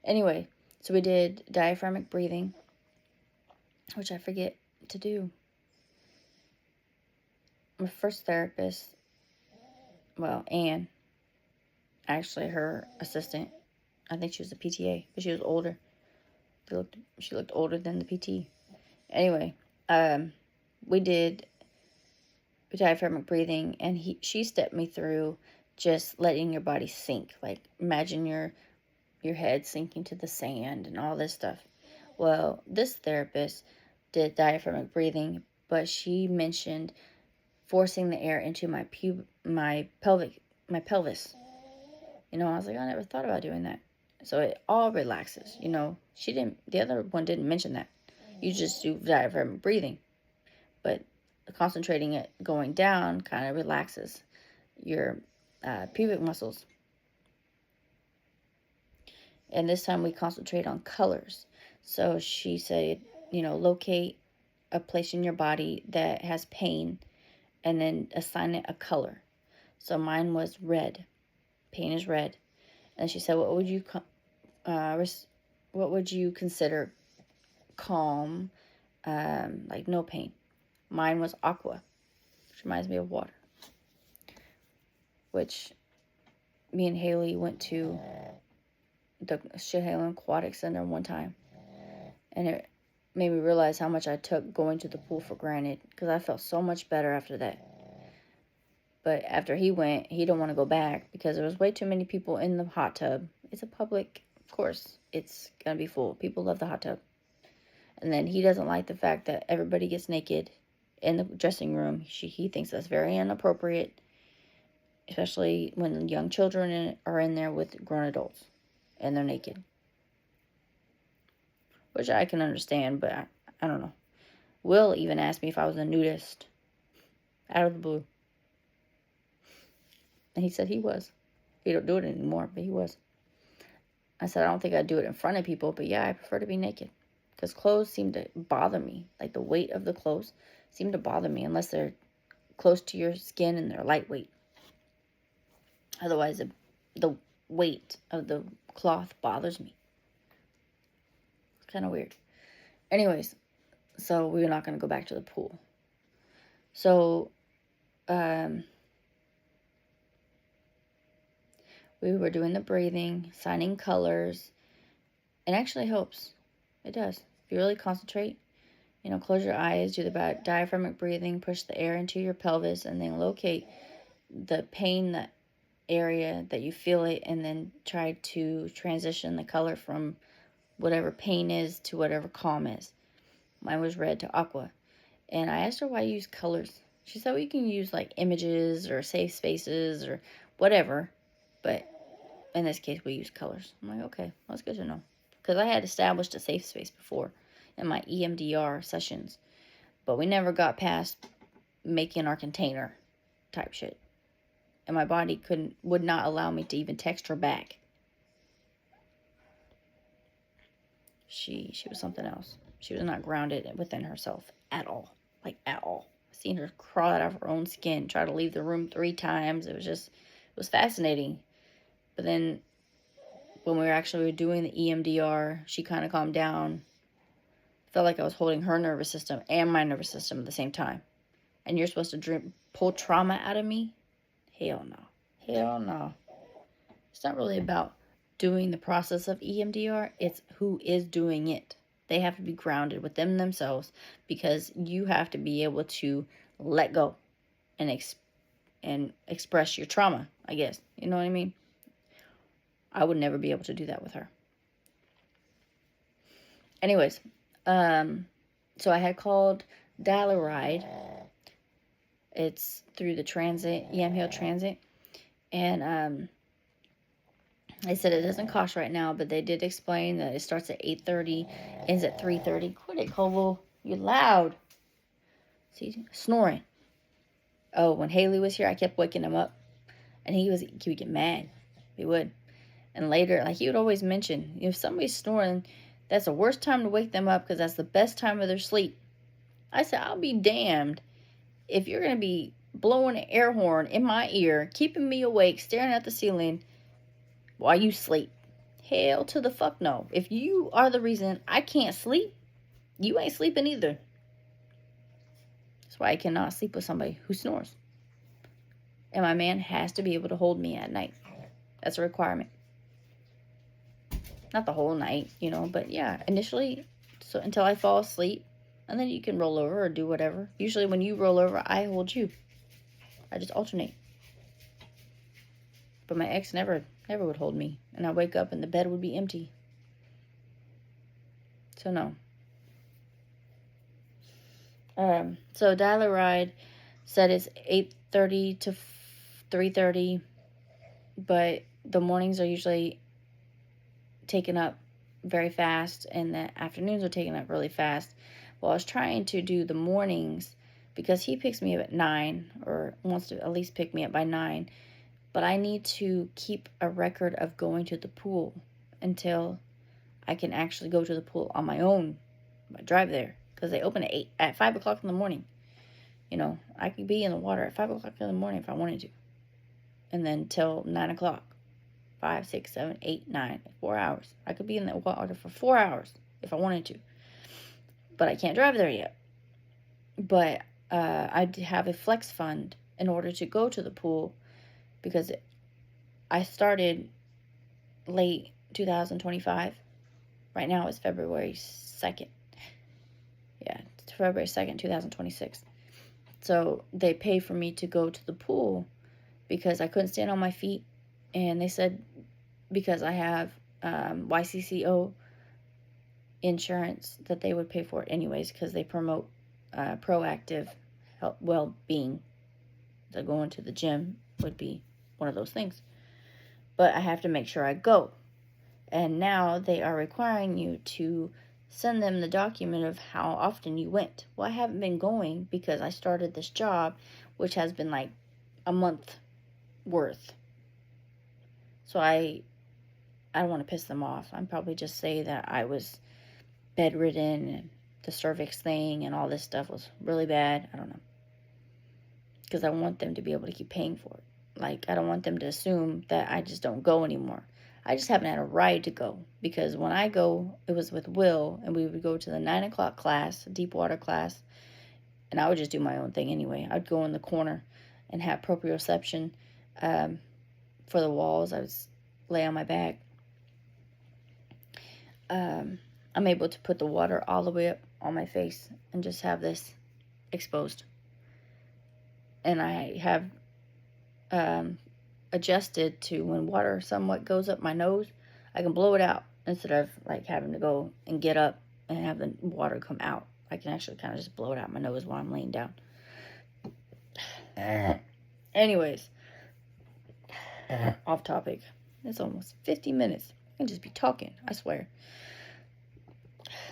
Anyway, so we did diaphragmatic breathing, which I forget to do. My first therapist, well, Anne, actually her assistant, I think she was a PTA, but she was older. She looked older than the PT. Anyway, we did diaphragmatic breathing, and she stepped me through just letting your body sink. Like, imagine your head sinking to the sand and all this stuff. Well, this therapist did diaphragmatic breathing, but she mentioned forcing the air into my pelvis. You know, I was like, I never thought about doing that. So it all relaxes. You know, the other one didn't mention that. You just do diaphragmatic breathing, but concentrating it going down kind of relaxes your pubic muscles. And this time we concentrate on colors. So she said, you know, locate a place in your body that has pain and then assign it a color. So mine was red. Pain is red. And she said, what would you consider calm, like no pain? Mine was aqua, which reminds me of water. Which me and Haley went to the Chehalem Aquatic Center one time, and it made me realize how much I took going to the pool for granted, because I felt so much better after that. But after he went, he didn't want to go back because there was way too many people in the hot tub. It's a public, of course, it's gonna be full. People love the hot tub. And then he doesn't like the fact that everybody gets naked in the dressing room. He thinks that's very inappropriate, especially when young children are in there with grown adults and they're naked. Which I can understand, but I don't know. Will even asked me if I was a nudist. Out of the blue. And he said he was. He don't do it anymore, but he was. I said, I don't think I'd do it in front of people, but yeah, I prefer to be naked. Because clothes seem to bother me. Like the weight of the clothes seem to bother me unless they're close to your skin and they're lightweight. Otherwise, the weight of the cloth bothers me. It's kind of weird. Anyways, so we're not going to go back to the pool. So, we were doing the breathing, signing colors. It actually helps. It does. If you really concentrate, you know, close your eyes, do the diaphragmatic breathing, push the air into your pelvis, and then locate the pain, that area that you feel it, and then try to transition the color from whatever pain is to whatever calm is. Mine was red to aqua. And I asked her why I use colors. She said, well, you can use like images or safe spaces or whatever. But in this case, we use colors. I'm like, okay, that's good to know. Because I had established a safe space before in my EMDR sessions. But we never got past making our container type shit. And my body would not allow me to even text her back. She was something else. She was not grounded within herself at all. Like, at all. I seen her crawl out of her own skin, try to leave the room 3 times. It was fascinating. But then when we were actually doing the EMDR, she kind of calmed down. Felt like I was holding her nervous system and my nervous system at the same time. And you're supposed to pull trauma out of me? Hell no. Hell no. It's not really about doing the process of EMDR. It's who is doing it. They have to be grounded within themselves, because you have to be able to let go and express your trauma, I guess. You know what I mean? I would never be able to do that with her. Anyways, so I had called Dial-A-Ride. It's through the transit, Yamhill Transit. And they said it doesn't cost right now, but they did explain that it starts at 8:30, ends at 3:30. Quit it, Koval. You're loud. See, snoring. Oh, when Haley was here, I kept waking him up. And he would get mad. He would. And later, like, he would always mention, if somebody's snoring, that's the worst time to wake them up, because that's the best time of their sleep. I said, I'll be damned if you're going to be blowing an air horn in my ear, keeping me awake, staring at the ceiling while you sleep. Hell to the fuck no. If you are the reason I can't sleep, you ain't sleeping either. That's why I cannot sleep with somebody who snores. And my man has to be able to hold me at night. That's a requirement. Not the whole night, you know, but yeah, initially, so until I fall asleep, and then you can roll over or do whatever. Usually when you roll over, I hold you. I just alternate. But my ex never would hold me, and I wake up and the bed would be empty. So no. So Dial-A-Ride said it's 8:30 to 3:30, but the mornings are usually taken up very fast, and the afternoons are taken up really fast. Well, I was trying to do the mornings because he picks me up at 9, or wants to at least pick me up by 9. But I need to keep a record of going to the pool until I can actually go to the pool on my own. I drive there, because they open at 5 o'clock in the morning. You know, I could be in the water at 5 o'clock in the morning if I wanted to. And then till 9 o'clock. 5, 6, 7, 8, 9, 4 hours. I could be in the water for 4 hours if I wanted to. But I can't drive there yet. But I have a flex fund in order to go to the pool, because I started late 2025. Right now it's February 2nd. Yeah, it's February 2nd, 2026. So they pay for me to go to the pool because I couldn't stand on my feet. And they said because I have YCCO insurance that they would pay for it anyways, because they promote proactive health, well-being. So going to the gym would be one of those things. But I have to make sure I go. And now they are requiring you to send them the document of how often you went. Well, I haven't been going because I started this job, which has been like a month worth. So I don't want to piss them off. I'd probably just say that I was bedridden and the cervix thing and all this stuff was really bad. I don't know. Because I want them to be able to keep paying for it. Like, I don't want them to assume that I just don't go anymore. I just haven't had a ride to go. Because when I go, it was with Will, and we would go to the 9 o'clock class, deep water class, and I would just do my own thing anyway. I'd go in the corner and have proprioception for the walls. I would lay on my back. I'm able to put the water all the way up on my face and just have this exposed. And I have adjusted to when water somewhat goes up my nose, I can blow it out instead of like having to go and get up and have the water come out. I can actually kind of just blow it out my nose while I'm laying down. Anyways, off topic. It's almost 50 minutes. I can just be talking, I swear.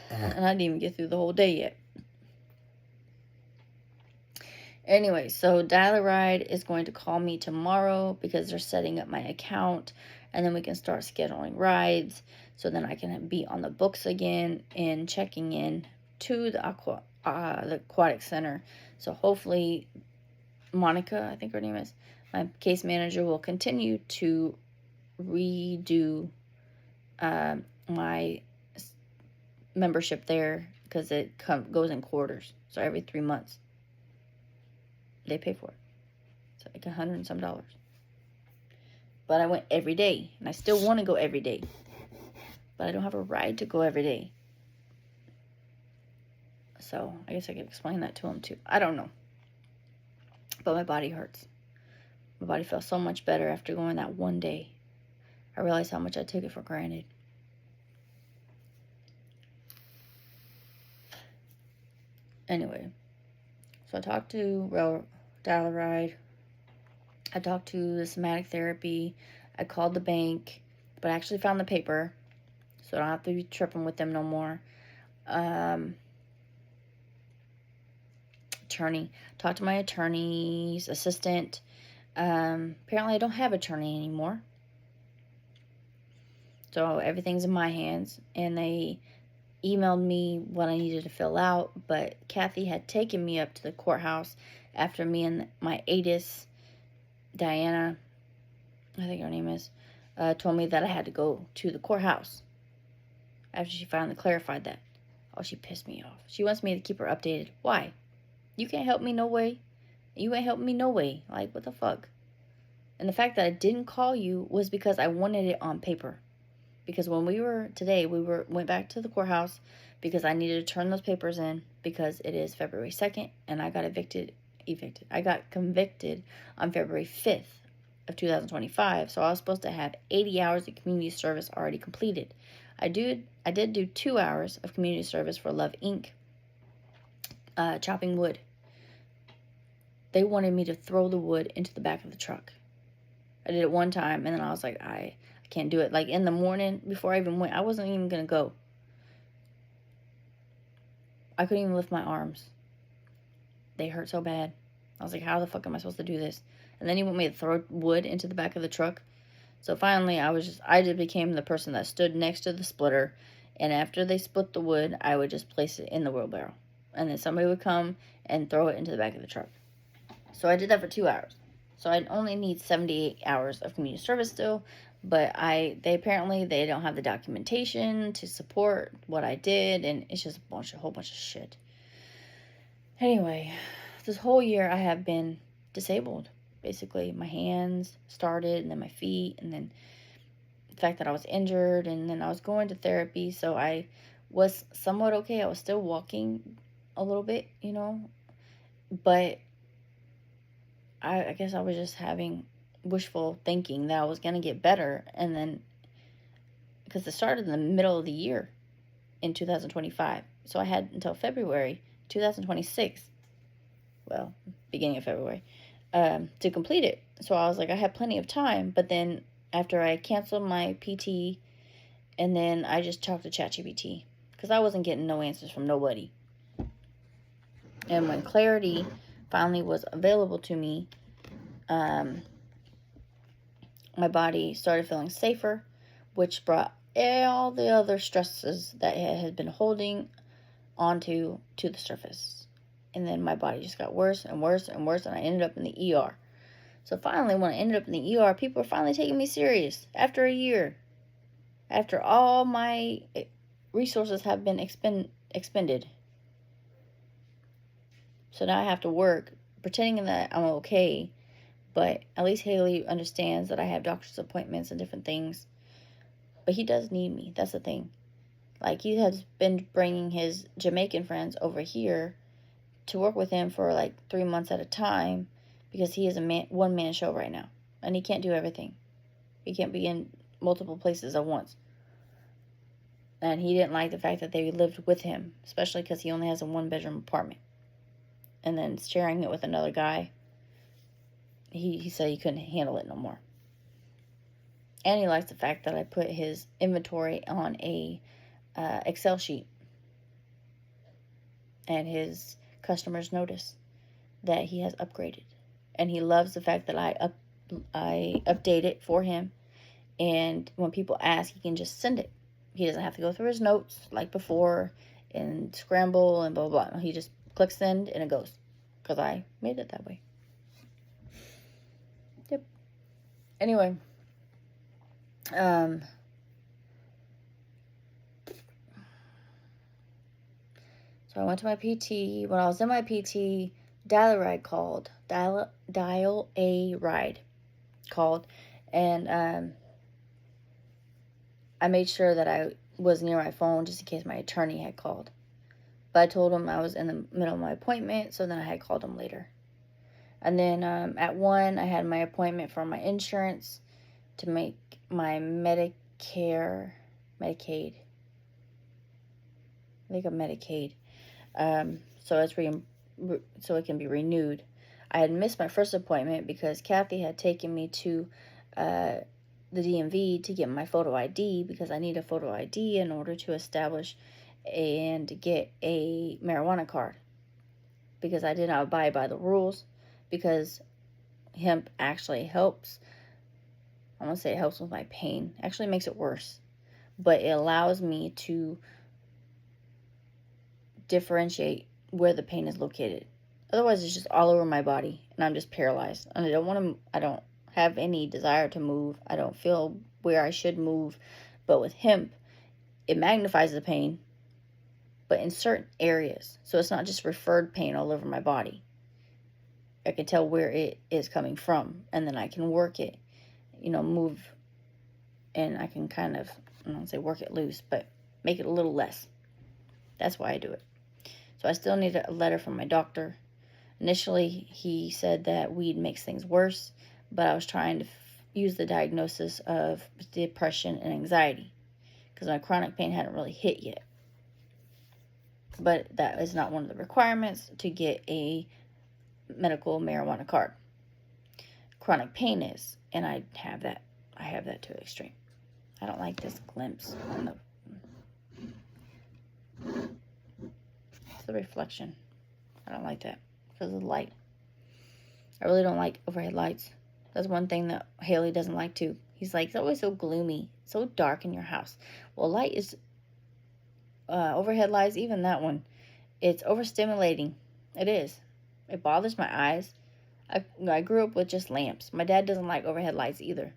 And I didn't even get through the whole day yet. Anyway, so Dial-A-Ride is going to call me tomorrow because they're setting up my account, and then we can start scheduling rides, so then I can be on the books again and checking in to the aquatic center. So hopefully Monica, I think her name is, my case manager, will continue to redo my membership there, because it goes in quarters. So every 3 months, they pay for it. It's like $100 and some. But I went every day, and I still want to go every day. But I don't have a ride to go every day. So I guess I could explain that to him too. I don't know. But my body hurts. My body felt so much better after going that one day. I realized how much I took it for granted. Anyway, so I talked to Dial-A-Ride. I talked to the somatic therapy. I called the bank, but I actually found the paper, so I don't have to be tripping with them no more. Attorney. Talked to my attorney's assistant. Apparently I don't have attorney anymore. So everything's in my hands. And they emailed me what I needed to fill out. But Kathy had taken me up to the courthouse after me and my ADIS, Diana, I think her name is, told me that I had to go to the courthouse. After she finally clarified that. Oh, she pissed me off. She wants me to keep her updated. Why? You can't help me no way. You ain't helping me no way. Like, what the fuck? And the fact that I didn't call you was because I wanted it on paper. Because when we went back to the courthouse because I needed to turn those papers in because it is February 2nd and I got evicted. I got convicted on February 5th of 2025. So I was supposed to have 80 hours of community service already completed. I did do 2 hours of community service for Love Inc. Chopping wood. They wanted me to throw the wood into the back of the truck. I did it one time, and then I was like, I can't do it. Like, in the morning, before I even went, I wasn't even going to go. I couldn't even lift my arms. They hurt so bad. I was like, how the fuck am I supposed to do this? And then he want me to throw wood into the back of the truck. So finally, I just became the person that stood next to the splitter, and after they split the wood, I would just place it in the wheelbarrow. And then somebody would come and throw it into the back of the truck. So I did that for 2 hours. So I only need 78 hours of community service still, but they apparently don't have the documentation to support what I did, and it's just a whole bunch of shit. Anyway, this whole year I have been disabled. Basically, my hands started, and then my feet, and then the fact that I was injured, and then I was going to therapy, so I was somewhat okay. I was still walking a little bit, but I guess I was just having wishful thinking that I was going to get better. And then, because it started in the middle of the year in 2025. So I had until February 2026, well, beginning of February, to complete it. So I was like, I had plenty of time. But then after I canceled my PT, and then I just talked to ChatGPT, because I wasn't getting no answers from nobody. And when clarity finally was available to me, my body started feeling safer, which brought all the other stresses that it had been holding onto to the surface. And then my body just got worse and worse and worse, and I ended up in the ER. So finally, when I ended up in the ER, people were finally taking me serious after a year. After all my resources have been expended. So now I have to work pretending that I'm okay, but at least Haley understands that I have doctor's appointments and different things. But he does need me. That's the thing. Like, he has been bringing his Jamaican friends over here to work with him for like 3 months at a time, because he is a one-man show right now, and he can't do everything. He can't be in multiple places at once. And he didn't like the fact that they lived with him, especially because he only has a 1-bedroom apartment. And then sharing it with another guy, he said he couldn't handle it no more. And he likes the fact that I put his inventory on a Excel sheet, and his customers notice that he has upgraded. And he loves the fact that I update it for him, and when people ask, he can just send it. He doesn't have to go through his notes like before and scramble and blah blah blah. He just clicks send and it goes, because I made it that way. Yep. Anyway, So I went to my PT. When I was in my PT, Dial-A-Ride called. Dial-A-Ride called. And I made sure that I was near my phone just in case my attorney had called. But I told him I was in the middle of my appointment, so then I had called him later. And then at 1, I had my appointment for my insurance to make my Medicaid. I think of Medicaid. So it can be renewed. I had missed my first appointment because Kathy had taken me to the DMV to get my photo ID, because I need a photo ID in order to establish and get a marijuana card, because I did not abide by the rules, because hemp actually helps. I want to say it helps with my pain. Actually makes it worse, but it allows me to differentiate where the pain is located. Otherwise, it's just all over my body, and I'm just paralyzed. And I don't have any desire to move. I don't feel where I should move. But with hemp, it magnifies the pain, but in certain areas. So it's not just referred pain all over my body. I can tell where it is coming from, and then I can work it, move, and I can kind of, I don't say work it loose, but make it a little less. That's why I do it. So I still need a letter from my doctor. Initially, he said that weed makes things worse, but I was trying to use the diagnosis of depression and anxiety, because my chronic pain hadn't really hit yet. But that is not one of the requirements to get a medical marijuana card. Chronic pain is, and I have that to an extreme. I don't like this glimpse on the reflection. I don't like that because of the light. I really don't like overhead lights. That's one thing that Haley doesn't like too. He's like, it's always so gloomy, so dark in your house. Well, light is, overhead lights, even that one, it's overstimulating. It is. It bothers my eyes. I grew up with just lamps. My dad doesn't like overhead lights either.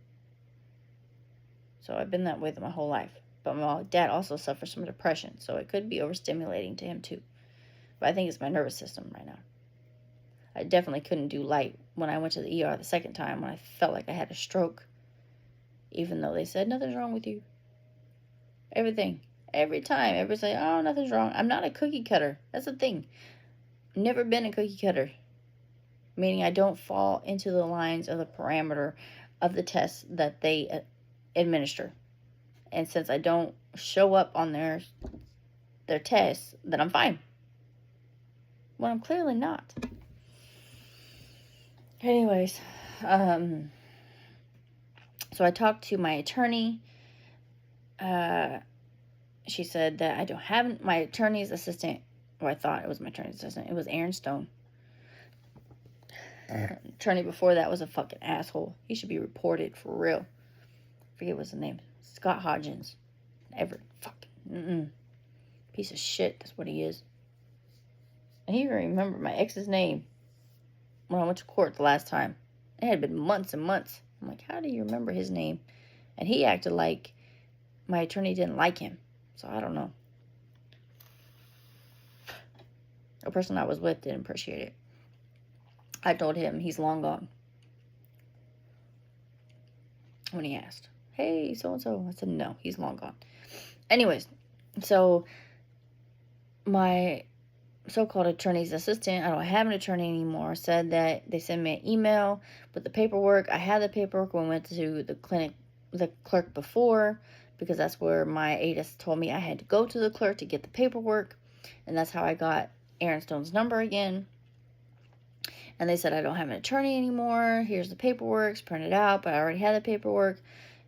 So I've been that way my whole life. But my dad also suffers from depression, so it could be overstimulating to him too. But I think it's my nervous system right now. I definitely couldn't do light when I went to the ER the second time, when I felt like I had a stroke. Even though they said nothing's wrong with you. Every time. Everybody's like, oh, nothing's wrong. I'm not a cookie cutter. That's the thing. I've never been a cookie cutter. Meaning I don't fall into the lines of the parameter of the tests that they administer. And since I don't show up on their tests, then I'm fine. Well, I'm clearly not. Anyways, so I talked to my attorney. She said that I don't have my attorney's assistant. Well, I thought it was my attorney's assistant. It was Aaron Stone. Attorney before that was a fucking asshole. He should be reported for real. Forget what's the name. Scott Hodgins. Piece of shit. That's what he is. And he even remembered my ex's name when I went to court the last time. It had been months and months. I'm like, how do you remember his name? And he acted like my attorney didn't like him. So I don't know. The person I was with didn't appreciate it. I told him he's long gone. When he asked, hey, so-and-so. I said, no, he's long gone. Anyways, so my so-called attorney's assistant, I don't have an attorney anymore, said that they sent me an email with the paperwork. I had the paperwork when I went to the clerk before, because that's where my ADIS told me I had to go to the clerk to get the paperwork. And that's how I got Aaron Stone's number again. And they said, I don't have an attorney anymore. Here's the paperwork. It's printed out, but I already had the paperwork.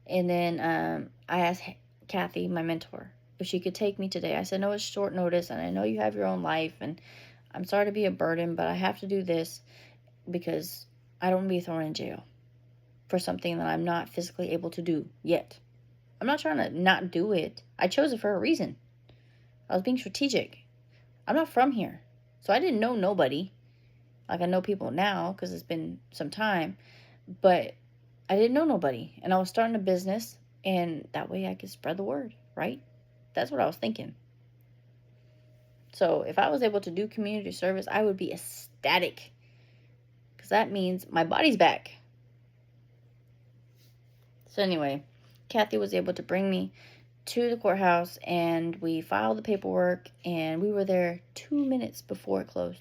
And then I asked Kathy, my mentor, if she could take me today. I said, no, it's short notice, and I know you have your own life, and I'm sorry to be a burden, but I have to do this because I don't want to be thrown in jail for something that I'm not physically able to do yet. I'm not trying to not do it. I chose it for a reason. I was being strategic. I'm not from here, so I didn't know nobody. Like, I know people now because it's been some time, but I didn't know nobody. And I was starting a business, and that way I could spread the word, right? That's what I was thinking. So if I was able to do community service, I would be ecstatic. Because that means my body's back. So anyway, Kathy was able to bring me to the courthouse, and we filed the paperwork, and we were there 2 minutes before it closed.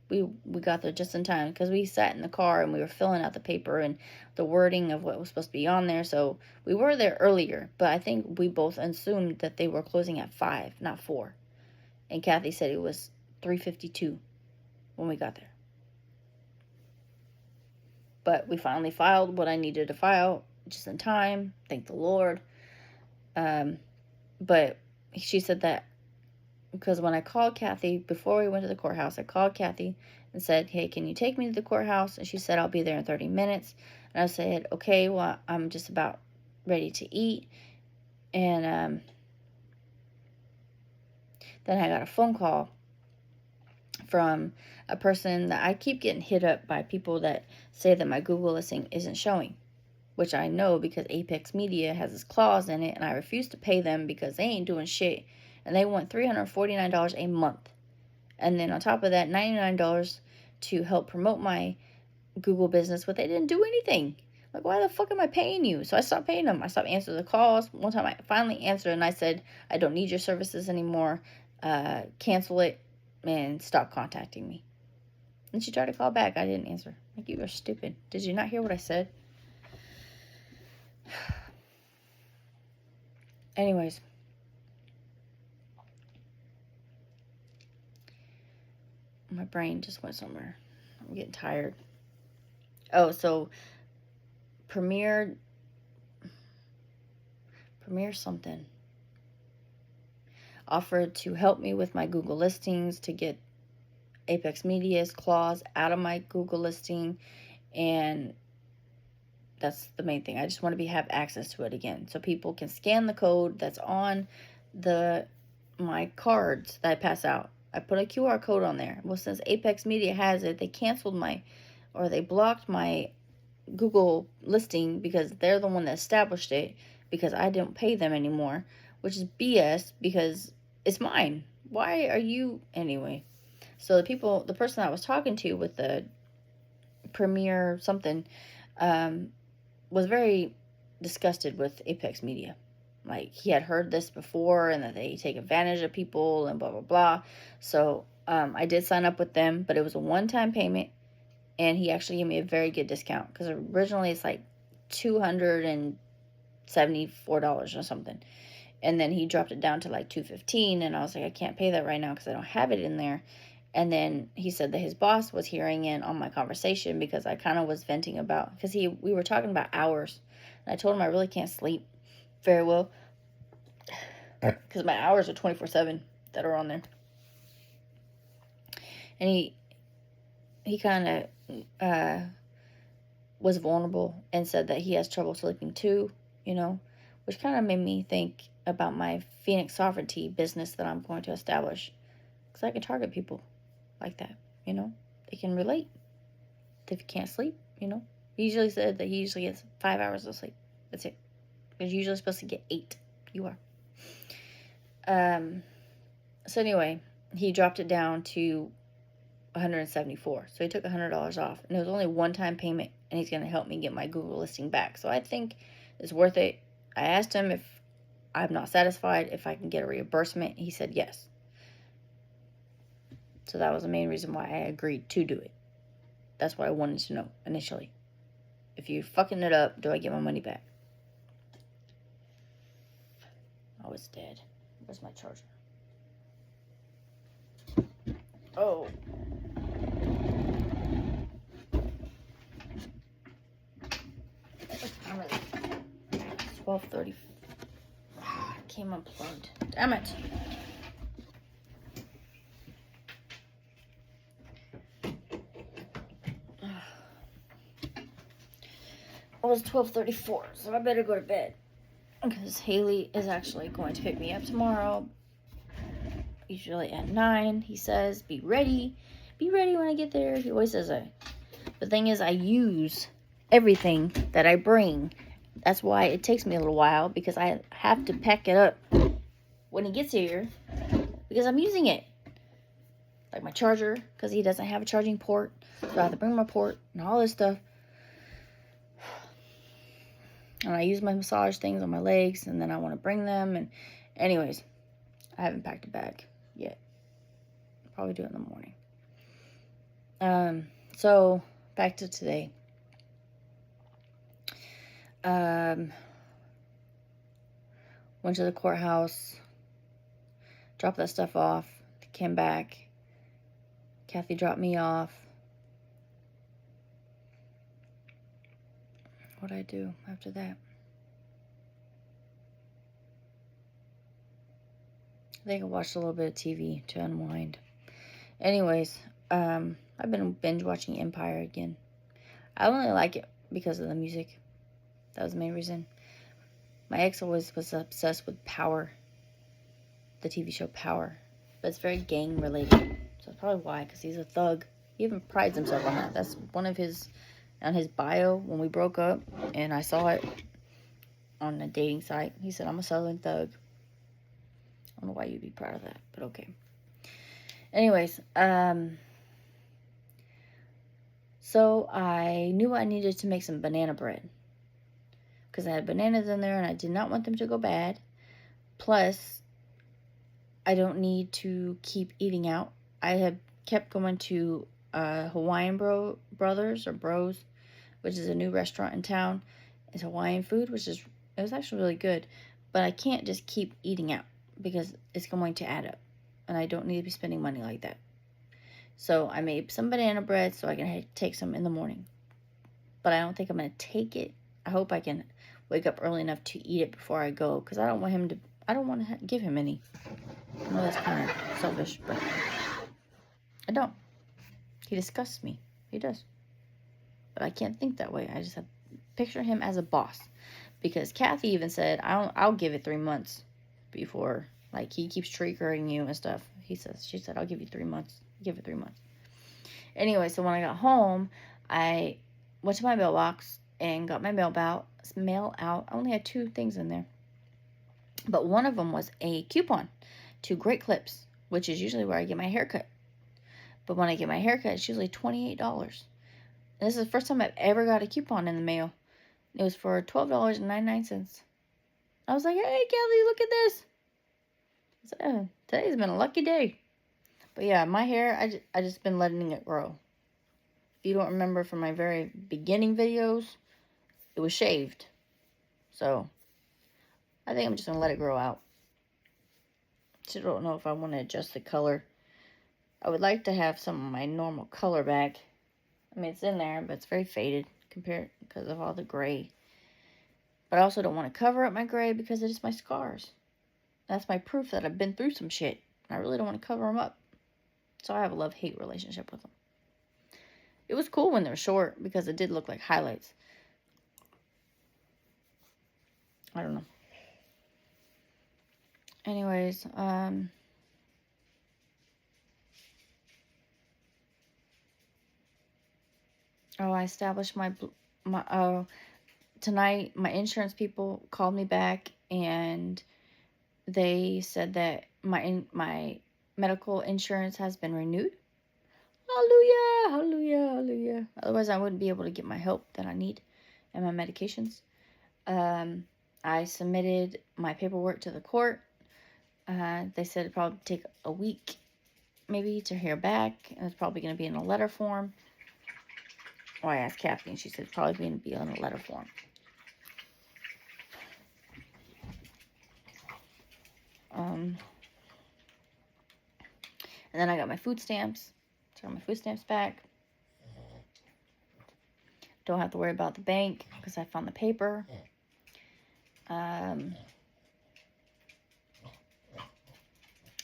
We got there just in time because we sat in the car and we were filling out the paper and the wording of what was supposed to be on there. So we were there earlier, but I think we both assumed that they were closing at 5, not 4. And Kathy said it was 3:52 when we got there. But we finally filed what I needed to file just in time. Thank the Lord. But she said that because when I called Kathy, before we went to the courthouse, I called Kathy and said, hey, can you take me to the courthouse? And she said, I'll be there in 30 minutes. And I said, okay, well, I'm just about ready to eat. And then I got a phone call from a person that I keep getting hit up by people that say that my Google listing isn't showing, which I know because Apex Media has this clause in it, and I refuse to pay them because they ain't doing shit. And they want $349 a month. And then on top of that, $99 to help promote my Google business, but they didn't do anything. Like, why the fuck am I paying you? So I stopped paying them. I stopped answering the calls. One time I finally answered and I said, I don't need your services anymore. Cancel it and stop contacting me. And she tried to call back. I didn't answer. Like, you are stupid. Did you not hear what I said? Anyways. My brain just went somewhere. I'm getting tired. Oh, so Premiere something offered to help me with my Google listings to get Apex Media's clause out of my Google listing, and that's the main thing. I just want to have access to it again, so people can scan the code that's on my cards that I pass out. I put a QR code on there. Well, since Apex Media has it, they canceled they blocked my Google listing because they're the one that established it, because I didn't pay them anymore, which is BS because it's mine. Why are you anyway? So the person I was talking to with the Premiere something, was very disgusted with Apex Media. Like, he had heard this before and that they take advantage of people and blah, blah, blah. So, I did sign up with them, but it was a one-time payment, and he actually gave me a very good discount because originally it's like $274 or something. And then he dropped it down to like $215, and I was like, I can't pay that right now because I don't have it in there. And then he said that his boss was hearing in on my conversation because I kind of was venting about, because we were talking about hours. And I told him I really can't sleep very well because my hours are 24/7 that are on there. And he kind of was vulnerable and said that he has trouble sleeping too, which kind of made me think about my Phoenix Sovereignty business that I'm going to establish, because I can target people like that, they can relate if you can't sleep. He usually said that he usually gets 5 hours of sleep. That's it. Because you're usually supposed to get 8. You are. So anyway, he dropped it down to $174. So he took $100 off, and it was only one-time payment, and he's going to help me get my Google listing back. So I think it's worth it. I asked him if I'm not satisfied, if I can get a reimbursement. He said yes. So that was the main reason why I agreed to do it. That's what I wanted to know initially. If you're fucking it up, do I get my money back? Oh, it's dead. Where's my charger? Oh. I'm ready. 12:30. Came unplugged. Damn it. It was 12:34, so I better go to bed. Because Haley is actually going to pick me up tomorrow. Usually at 9, he says, be ready. Be ready when I get there. He always says that. The thing is, I use everything that I bring. That's why it takes me a little while, because I have to pack it up when he gets here, because I'm using it. like my charger, because he doesn't have a charging port. So I have to bring my port and all this stuff. And I use my massage things on my legs, and then I want to bring them. And anyways, I haven't packed a bag yet. Probably do it in the morning. So back to today. Went to the courthouse, dropped that stuff off, came back. Kathy dropped me off. What'd I do after that? I think I watched a little bit of TV to unwind. Anyways, I've been binge watching Empire again. I only like it because of the music. That was the main reason. My ex always was obsessed with Power, the TV show Power. But it's very gang related. So that's probably why, because he's a thug. He even prides himself on that. That's one of his, on his bio when we broke up. And I saw it on a dating site. He said, I'm a Southern thug. I don't know why you'd be proud of that, but okay. Anyways, so I knew I needed to make some banana bread. Because I had bananas in there and I did not want them to go bad. Plus, I don't need to keep eating out. I had kept going to Hawaiian Brothers or Bros, which is a new restaurant in town. It's Hawaiian food, it was actually really good. But I can't just keep eating out because it's going to add up. And I don't need to be spending money like that. So I made some banana bread so I can take some in the morning. But I don't think I'm going to take it. I hope I can wake up early enough to eat it before I go. Because I don't want to give him any. I know that's kind of selfish, but I don't. He disgusts me. He does. But I can't think that way. I just have to picture him as a boss. Because Kathy even said, I'll give it 3 months before, like, he keeps triggering you and stuff. She said, I'll give you 3 months. Give it 3 months. Anyway, so when I got home, I went to my mailbox and got my mail out. I only had 2 things in there. But one of them was a coupon to Great Clips, which is usually where I get my haircut. But when I get my haircut, it's usually $28. And this is the first time I've ever got a coupon in the mail. It was for $12.99. I was like, hey, Kelly, look at this. I said, oh, today's been a lucky day. But yeah, my hair, I just been letting it grow. If you don't remember from my very beginning videos, it was shaved. So, I think I'm just going to let it grow out. Still don't know if I want to adjust the color. I would like to have some of my normal color back. I mean, it's in there, but it's very faded because of all the gray. But I also don't want to cover up my gray because it is my scars. That's my proof that I've been through some shit. I really don't want to cover them up. So I have a love-hate relationship with them. It was cool when they were short because it did look like highlights. I don't know. Anyways, I established tonight my insurance people called me back and they said that my medical insurance has been renewed. Hallelujah, hallelujah, hallelujah. Otherwise, I wouldn't be able to get my help that I need and my medications. I submitted my paperwork to the court. They said it'd probably take a week, maybe, to hear back. And it's probably going to be in a letter form. I asked Kathy, and she said it's probably going to be on a letter form. And then I got my food stamps. So I got my food stamps back. Don't have to worry about the bank because I found the paper. I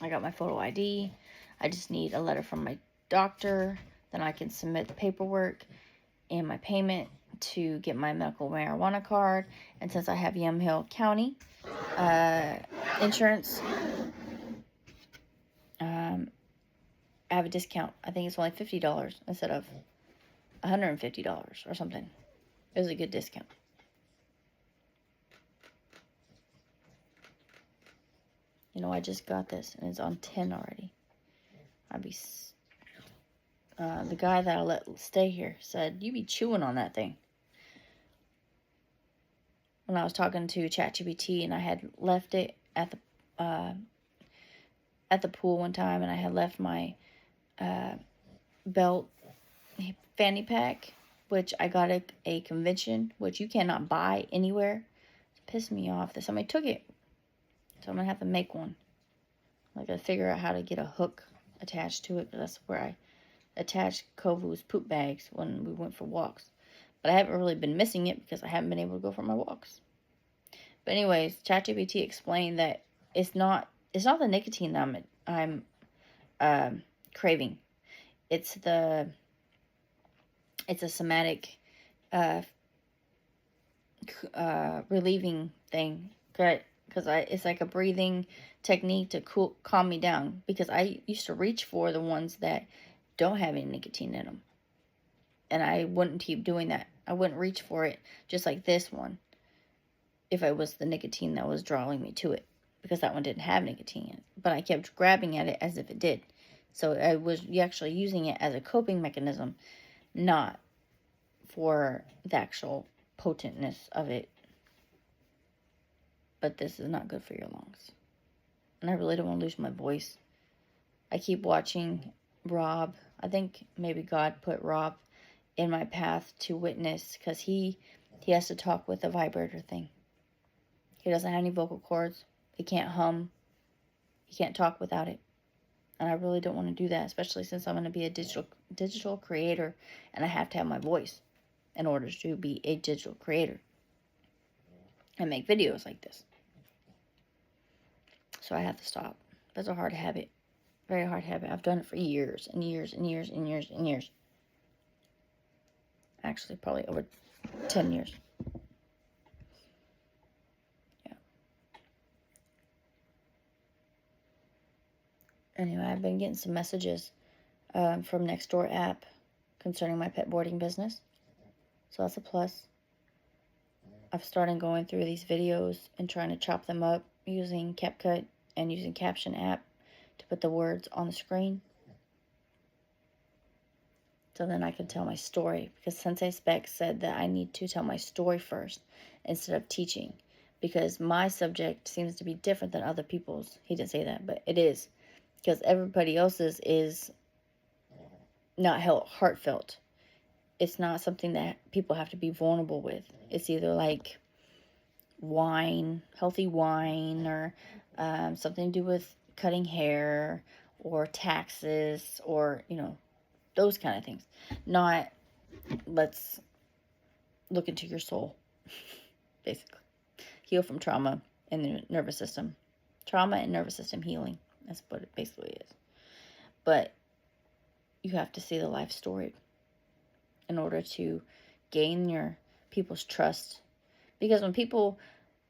got my photo ID. I just need a letter from my doctor. Then I can submit the paperwork and my payment to get my medical marijuana card. And since I have Yamhill County insurance, I have a discount. I think it's only $50 instead of $150 or something. It was a good discount. You know, I just got this and it's on 10 already. I'd be the guy that I let stay here said, "You be chewing on that thing." When I was talking to ChatGPT, and I had left it at the pool one time, and I had left my belt fanny pack, which I got at a convention, which you cannot buy anywhere. It pissed me off that somebody took it. So I'm going to have to make one. I got to figure out how to get a hook attached to it. That's where I attached Kovu's poop bags when we went for walks. But I haven't really been missing it because I haven't been able to go for my walks. But anyways, ChatGPT explained that it's not the nicotine that I'm craving. It's a somatic relieving thing, because it's like a breathing technique to calm me down, because I used to reach for the ones that don't have any nicotine in them, and I wouldn't keep doing that. I wouldn't reach for it just like this one if it was the nicotine that was drawing me to it, because that one didn't have nicotine in it, but I kept grabbing at it as if it did. So I was actually using it as a coping mechanism, not for the actual potentness of it. But this is not good for your lungs. And I really don't want to lose my voice. I keep watching Rob. I think maybe God put Rob in my path to witness, because he has to talk with a vibrator thing. He doesn't have any vocal cords. He can't hum. He can't talk without it. And I really don't want to do that, especially since I'm going to be a digital creator, and I have to have my voice in order to be a digital creator and make videos like this. So I have to stop. That's a hard habit. Very hard habit. I've done it for years and years and years and years and years. Actually, probably over 10 years. Yeah. Anyway, I've been getting some messages from Nextdoor app concerning my pet boarding business. So that's a plus. I've started going through these videos and trying to chop them up using CapCut and using Caption app to put the words on the screen. So then I can tell my story, because Sensei Spec said that I need to tell my story first instead of teaching, because my subject seems to be different than other people's. He didn't say that, but it is, because everybody else's is not heartfelt. It's not something that people have to be vulnerable with. It's either like wine, healthy wine, or something to do with cutting hair or taxes, or, those kind of things. Not, let's look into your soul, basically. Heal from trauma and the nervous system. Trauma and nervous system healing. That's what it basically is. But you have to see the life story in order to gain your people's trust. Because when people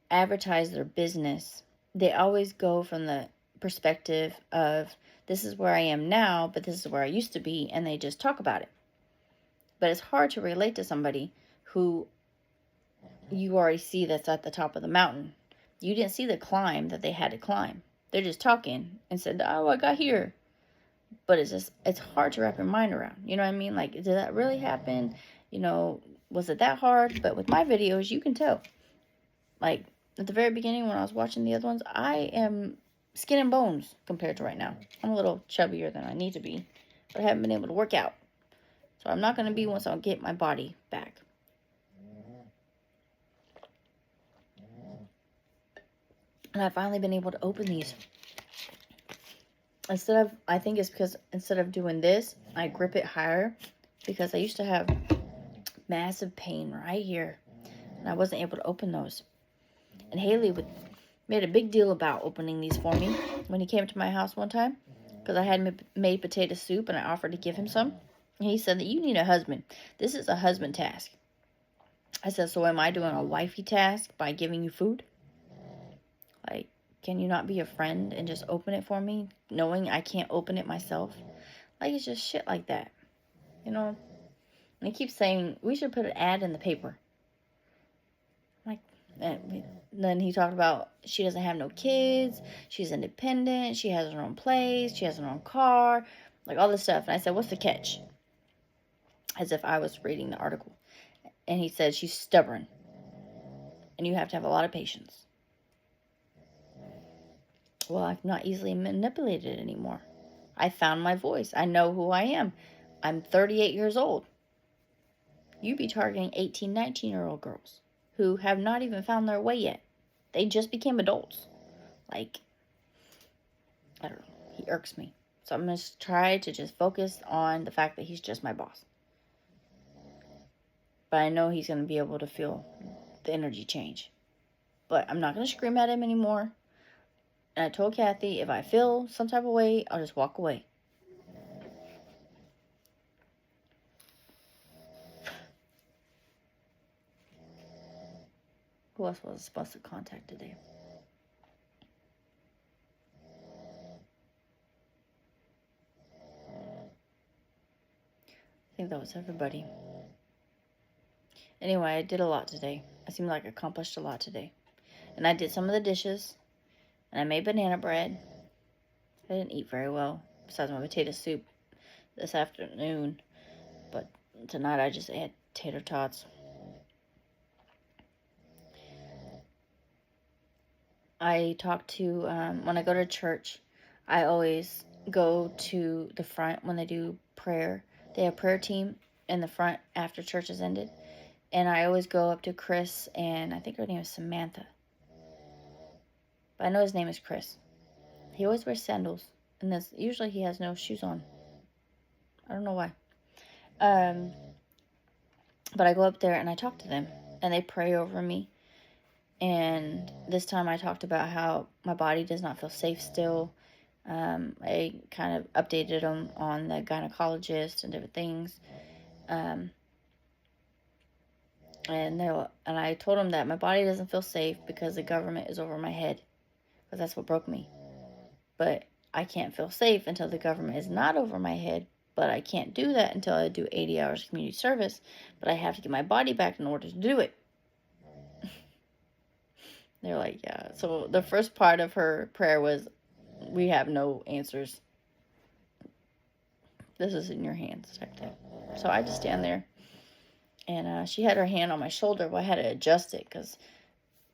advertise their business, they always go from the perspective of, this is where I am now, but this is where I used to be, and they just talk about it. But it's hard to relate to somebody who you already see that's at the top of the mountain. You didn't see the climb that they had to climb. They're just talking and said, oh, I got here. But it's hard to wrap your mind around. You know what I mean? Like, did that really happen? Was it that hard? But with my videos, you can tell. Like, at the very beginning when I was watching the other ones, I am skin and bones compared to right now. I'm a little chubbier than I need to be, but I haven't been able to work out. So I'm not going to be once I get my body back. And I've finally been able to open these. I think it's because instead of doing this, I grip it higher, because I used to have massive pain right here, and I wasn't able to open those. And Haley made a big deal about opening these for me when he came to my house one time, because I had made potato soup and I offered to give him some. And he said that you need a husband. This is a husband task. I said, so am I doing a wifey task by giving you food? Like, can you not be a friend and just open it for me, knowing I can't open it myself? Like, it's just shit like that. And he keeps saying, we should put an ad in the paper. Like, and then he talked about she doesn't have no kids, she's independent, she has her own place, she has her own car, like all this stuff. And I said, what's the catch? as if I was reading the article. And he said, she's stubborn. And you have to have a lot of patience. Well, I'm not easily manipulated anymore. I found my voice. I know who I am. I'm 38 years old. You be targeting 18, 19-year-old girls who have not even found their way yet. They just became adults. Like, I don't know. He irks me. So I'm going to try to just focus on the fact that he's just my boss. But I know he's going to be able to feel the energy change. But I'm not going to scream at him anymore. And I told Kathy, if I feel some type of way, I'll just walk away. Who else was supposed to contact today? I think that was everybody. Anyway, I did a lot today. I seemed like I accomplished a lot today. And I did some of the dishes. And I made banana bread. I didn't eat very well, besides my potato soup this afternoon. But tonight I just ate tater tots. I talk to, when I go to church, I always go to the front when they do prayer. They have a prayer team in the front after church has ended. And I always go up to Chris, and I think her name is Samantha. But I know his name is Chris. He always wears sandals, and usually he has no shoes on. I don't know why. But I go up there and I talk to them, and they pray over me. And this time I talked about how my body does not feel safe still. I kind of updated them on the gynecologist and different things. And I told them that my body doesn't feel safe because the government is over my head. Because that's what broke me. But I can't feel safe until the government is not over my head. But I can't do that until I do 80 hours of community service. But I have to get my body back in order to do it. They're like, yeah. So the first part of her prayer was, we have no answers. This is in your hands type thing. So I just stand there. And she had her hand on my shoulder. Well, I had to adjust it because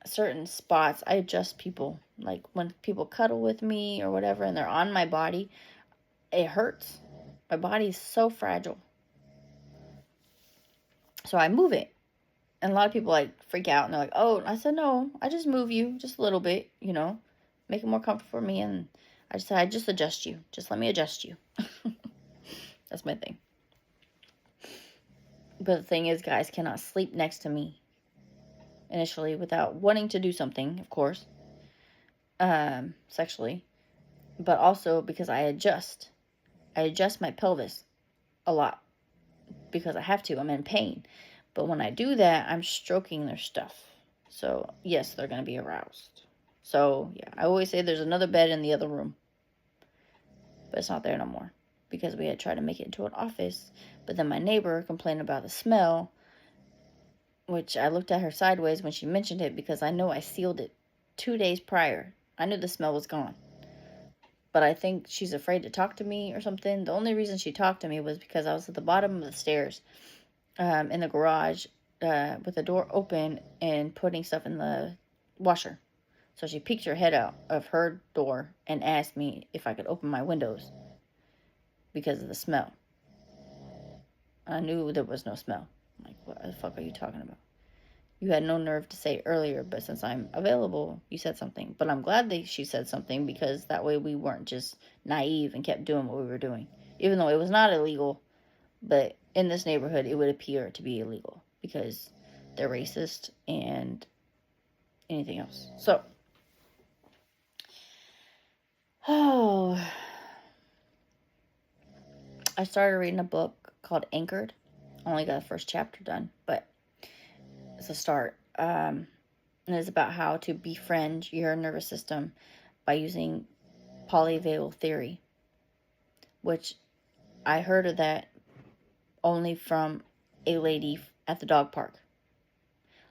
certain spots, I adjust people. Like when people cuddle with me or whatever and they're on my body, it hurts. My body's so fragile. So I move it. And a lot of people like freak out and they're like, oh, I said, no, I just move you just a little bit, make it more comfortable for me. And I just said, I just adjust you. Just let me adjust you. That's my thing. But the thing is, guys cannot sleep next to me initially without wanting to do something, of course, sexually, but also because I adjust my pelvis a lot because I have to. I'm in pain. But when I do that, I'm stroking their stuff. So, yes, they're going to be aroused. So, yeah, I always say there's another bed in the other room. But it's not there no more. Because we had tried to make it into an office. But then my neighbor complained about the smell. Which I looked at her sideways when she mentioned it. Because I know I sealed it 2 days prior. I knew the smell was gone. But I think she's afraid to talk to me or something. The only reason she talked to me was because I was at the bottom of the stairs. In the garage with the door open and putting stuff in the washer. So she peeked her head out of her door and asked me if I could open my windows because of the smell. I knew there was no smell. I'm like, what the fuck are you talking about? You had no nerve to say earlier, but since I'm available, you said something. But I'm glad that she said something because that way we weren't just naive and kept doing what we were doing. Even though it was not illegal, but in this neighborhood, it would appear to be illegal because they're racist and anything else. So, I started reading a book called Anchored. Only got the first chapter done, but it's a start. And it's about how to befriend your nervous system by using polyvagal theory, which I heard of that only from a lady at the dog park.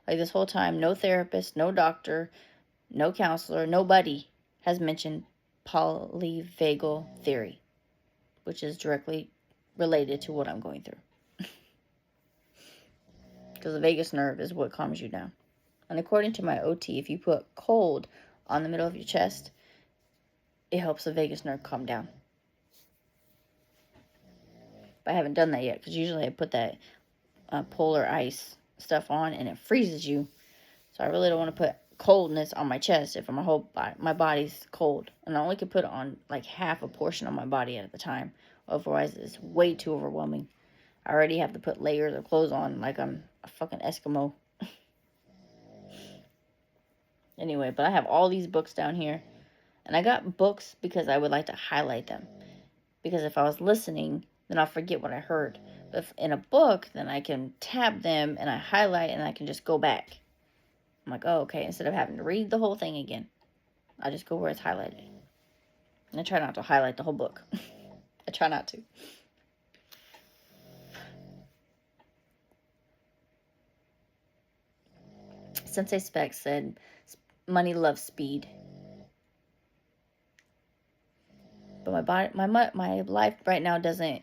Like this whole time, no therapist, no doctor, no counselor, nobody has mentioned polyvagal theory, which is directly related to what I'm going through. because the vagus nerve is what calms you down. And according to my OT, if you put cold on the middle of your chest, it helps the vagus nerve calm down. But I haven't done that yet, because usually I put that polar ice stuff on and it freezes you. So I really don't want to put coldness on my chest if my body's cold. And I only can put it on like half a portion of my body at a time. Otherwise, it's way too overwhelming. I already have to put layers of clothes on like I'm a fucking Eskimo. Anyway, but I have all these books down here. And I got books because I would like to highlight them. Because if I was listening, then I'll forget what I heard. But if in a book, then I can tab them and I highlight and I can just go back. I'm like, oh, okay. Instead of having to read the whole thing again, I just go where it's highlighted. And I try not to highlight the whole book. I try not to. Sensei Specs said, money loves speed. But my life right now doesn't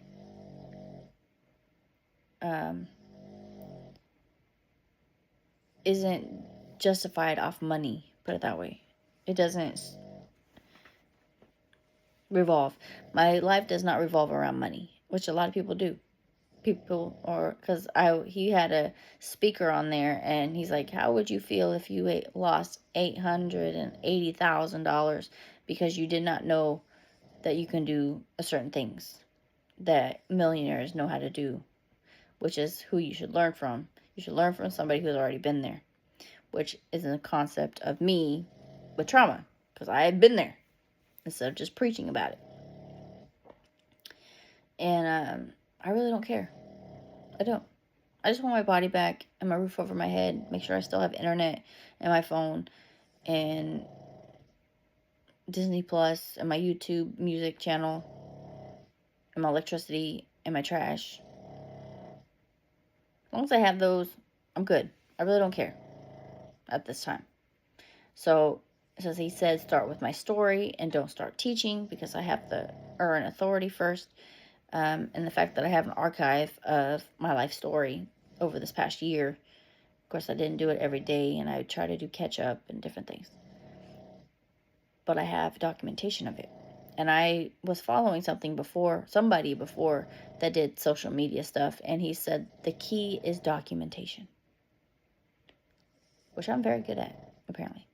isn't justified off money, put it that way. It doesn't revolve. My life does not revolve around money, which a lot of people do. Because he had a speaker on there, and he's like, how would you feel if you lost $880,000 because you did not know that you can do certain things that millionaires know how to do, which is who you should learn from. You should learn from somebody who's already been there, which is in the concept of me with trauma, because I had been there instead of just preaching about it. And I really don't care. I don't. I just want my body back and my roof over my head. Make sure I still have internet and my phone and Disney Plus and my YouTube music channel and my electricity and my trash. As long as I have those, I'm good. I really don't care at this time. So, as he said, start with my story and don't start teaching, because I have to earn authority first. And the fact that I have an archive of my life story over this past year. Of course, I didn't do it every day, and I try to do catch up and different things. But I have documentation of it. And I was following somebody before that did social media stuff, and he said the key is documentation, which I'm very good at, apparently.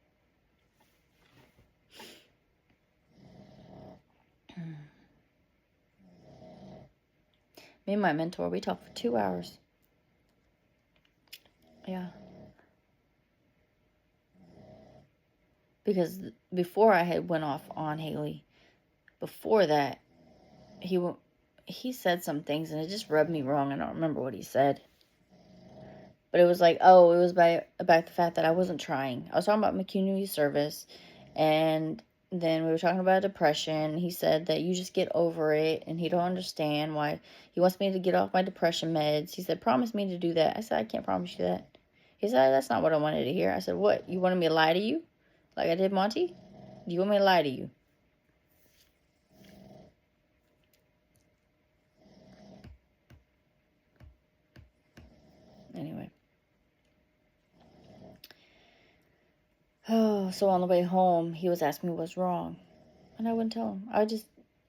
Me and my mentor, we talked for 2 hours. Yeah. Because before I had went off on Haley, before that, he said some things and it just rubbed me wrong. I don't remember what he said. But it was like, it was about the fact that I wasn't trying. I was talking about my community service, and then we were talking about depression. He said that you just get over it, and he don't understand why. He wants me to get off my depression meds. He said, promise me to do that. I said, I can't promise you that. He said, that's not what I wanted to hear. I said, what? You wanted me to lie to you? Like I did Monty? Do you want me to lie to you? Anyway. Oh, so on the way home, he was asking me what's wrong. And I wouldn't tell him.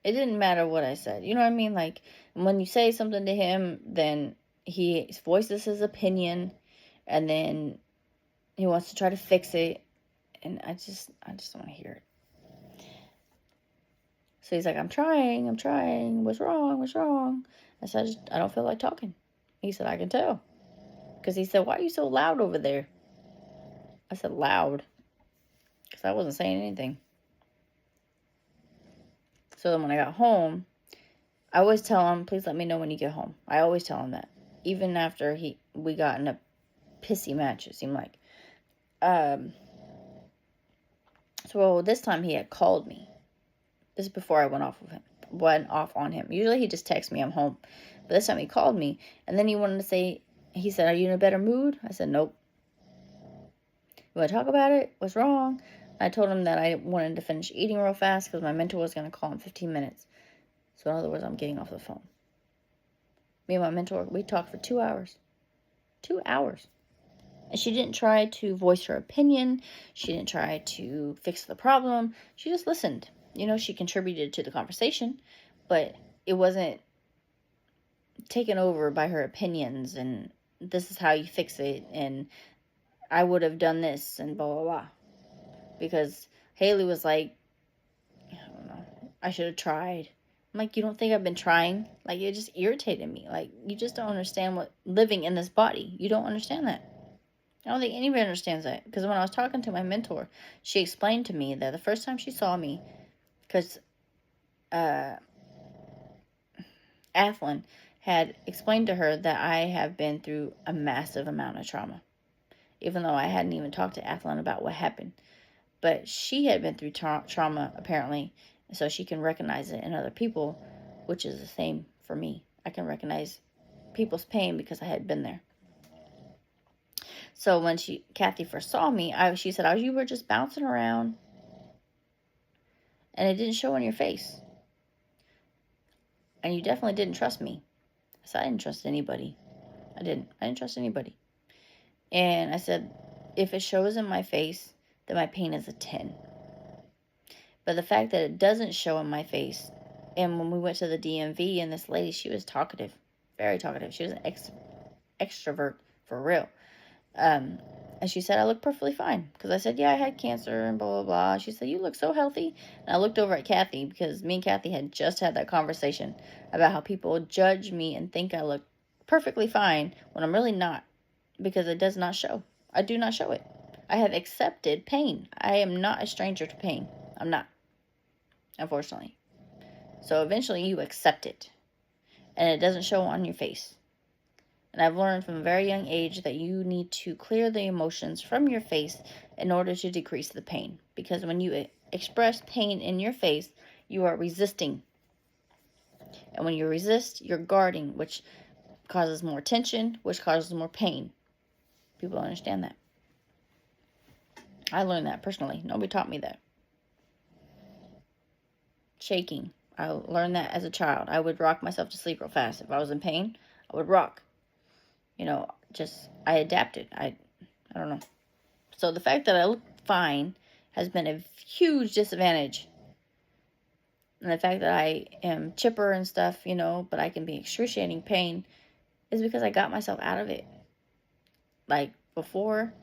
It didn't matter what I said. You know what I mean? Like, when you say something to him, then he voices his opinion, and then he wants to try to fix it. And I just don't want to hear it. So he's like, I'm trying. What's wrong? I said, I don't feel like talking. He said, I can tell. Because he said, why are you so loud over there? I said, loud. Because I wasn't saying anything. So then when I got home, I always tell him, please let me know when you get home. I always tell him that. Even after we got in a pissy match, it seemed like. So this time he had called me. This is before I went off on him. Usually he just texts me I'm home. But this time he called me. And then he said, are you in a better mood? I said, nope. You want to talk about it? What's wrong? I told him that I wanted to finish eating real fast because my mentor was going to call in 15 minutes. So in other words, I'm getting off the phone. Me and my mentor, we talked for 2 hours. 2 hours. And she didn't try to voice her opinion. She didn't try to fix the problem. She just listened. She contributed to the conversation, but it wasn't taken over by her opinions and this is how you fix it and I would have done this and blah, blah, blah. Because Haley was like, I don't know, I should have tried. I'm like, you don't think I've been trying? Like, it just irritated me. Like, you just don't understand what living in this body. You don't understand that. I don't think anybody understands that. Because when I was talking to my mentor, she explained to me that the first time she saw me, because Athlon had explained to her that I have been through a massive amount of trauma. Even though I hadn't even talked to Athlon about what happened. But she had been through trauma, apparently, so she can recognize it in other people, which is the same for me. I can recognize people's pain because I had been there. So when Kathy first saw me, she said, you were just bouncing around, and it didn't show on your face. And you definitely didn't trust me. I said, I didn't trust anybody. I didn't trust anybody. And I said, if it shows in my face, then my pain is a 10. But the fact that it doesn't show in my face, and when we went to the DMV, and this lady, she was talkative, very talkative. She was an extrovert for real. And she said, I look perfectly fine. Because I said, yeah, I had cancer and blah, blah, blah. She said, you look so healthy. And I looked over at Kathy because me and Kathy had just had that conversation about how people judge me and think I look perfectly fine when I'm really not. Because it does not show. I do not show it. I have accepted pain. I am not a stranger to pain. I'm not. Unfortunately. So eventually you accept it. And it doesn't show on your face. And I've learned from a very young age that you need to clear the emotions from your face in order to decrease the pain. Because when you express pain in your face, you are resisting. And when you resist, you're guarding, which causes more tension, which causes more pain. People don't understand that. I learned that personally. Nobody taught me that. Shaking. I learned that as a child. I would rock myself to sleep real fast. If I was in pain, I would rock. I adapted. I don't know. So the fact that I look fine has been a huge disadvantage. And the fact that I am chipper and stuff, but I can be excruciating pain is because I got myself out of it. Like before,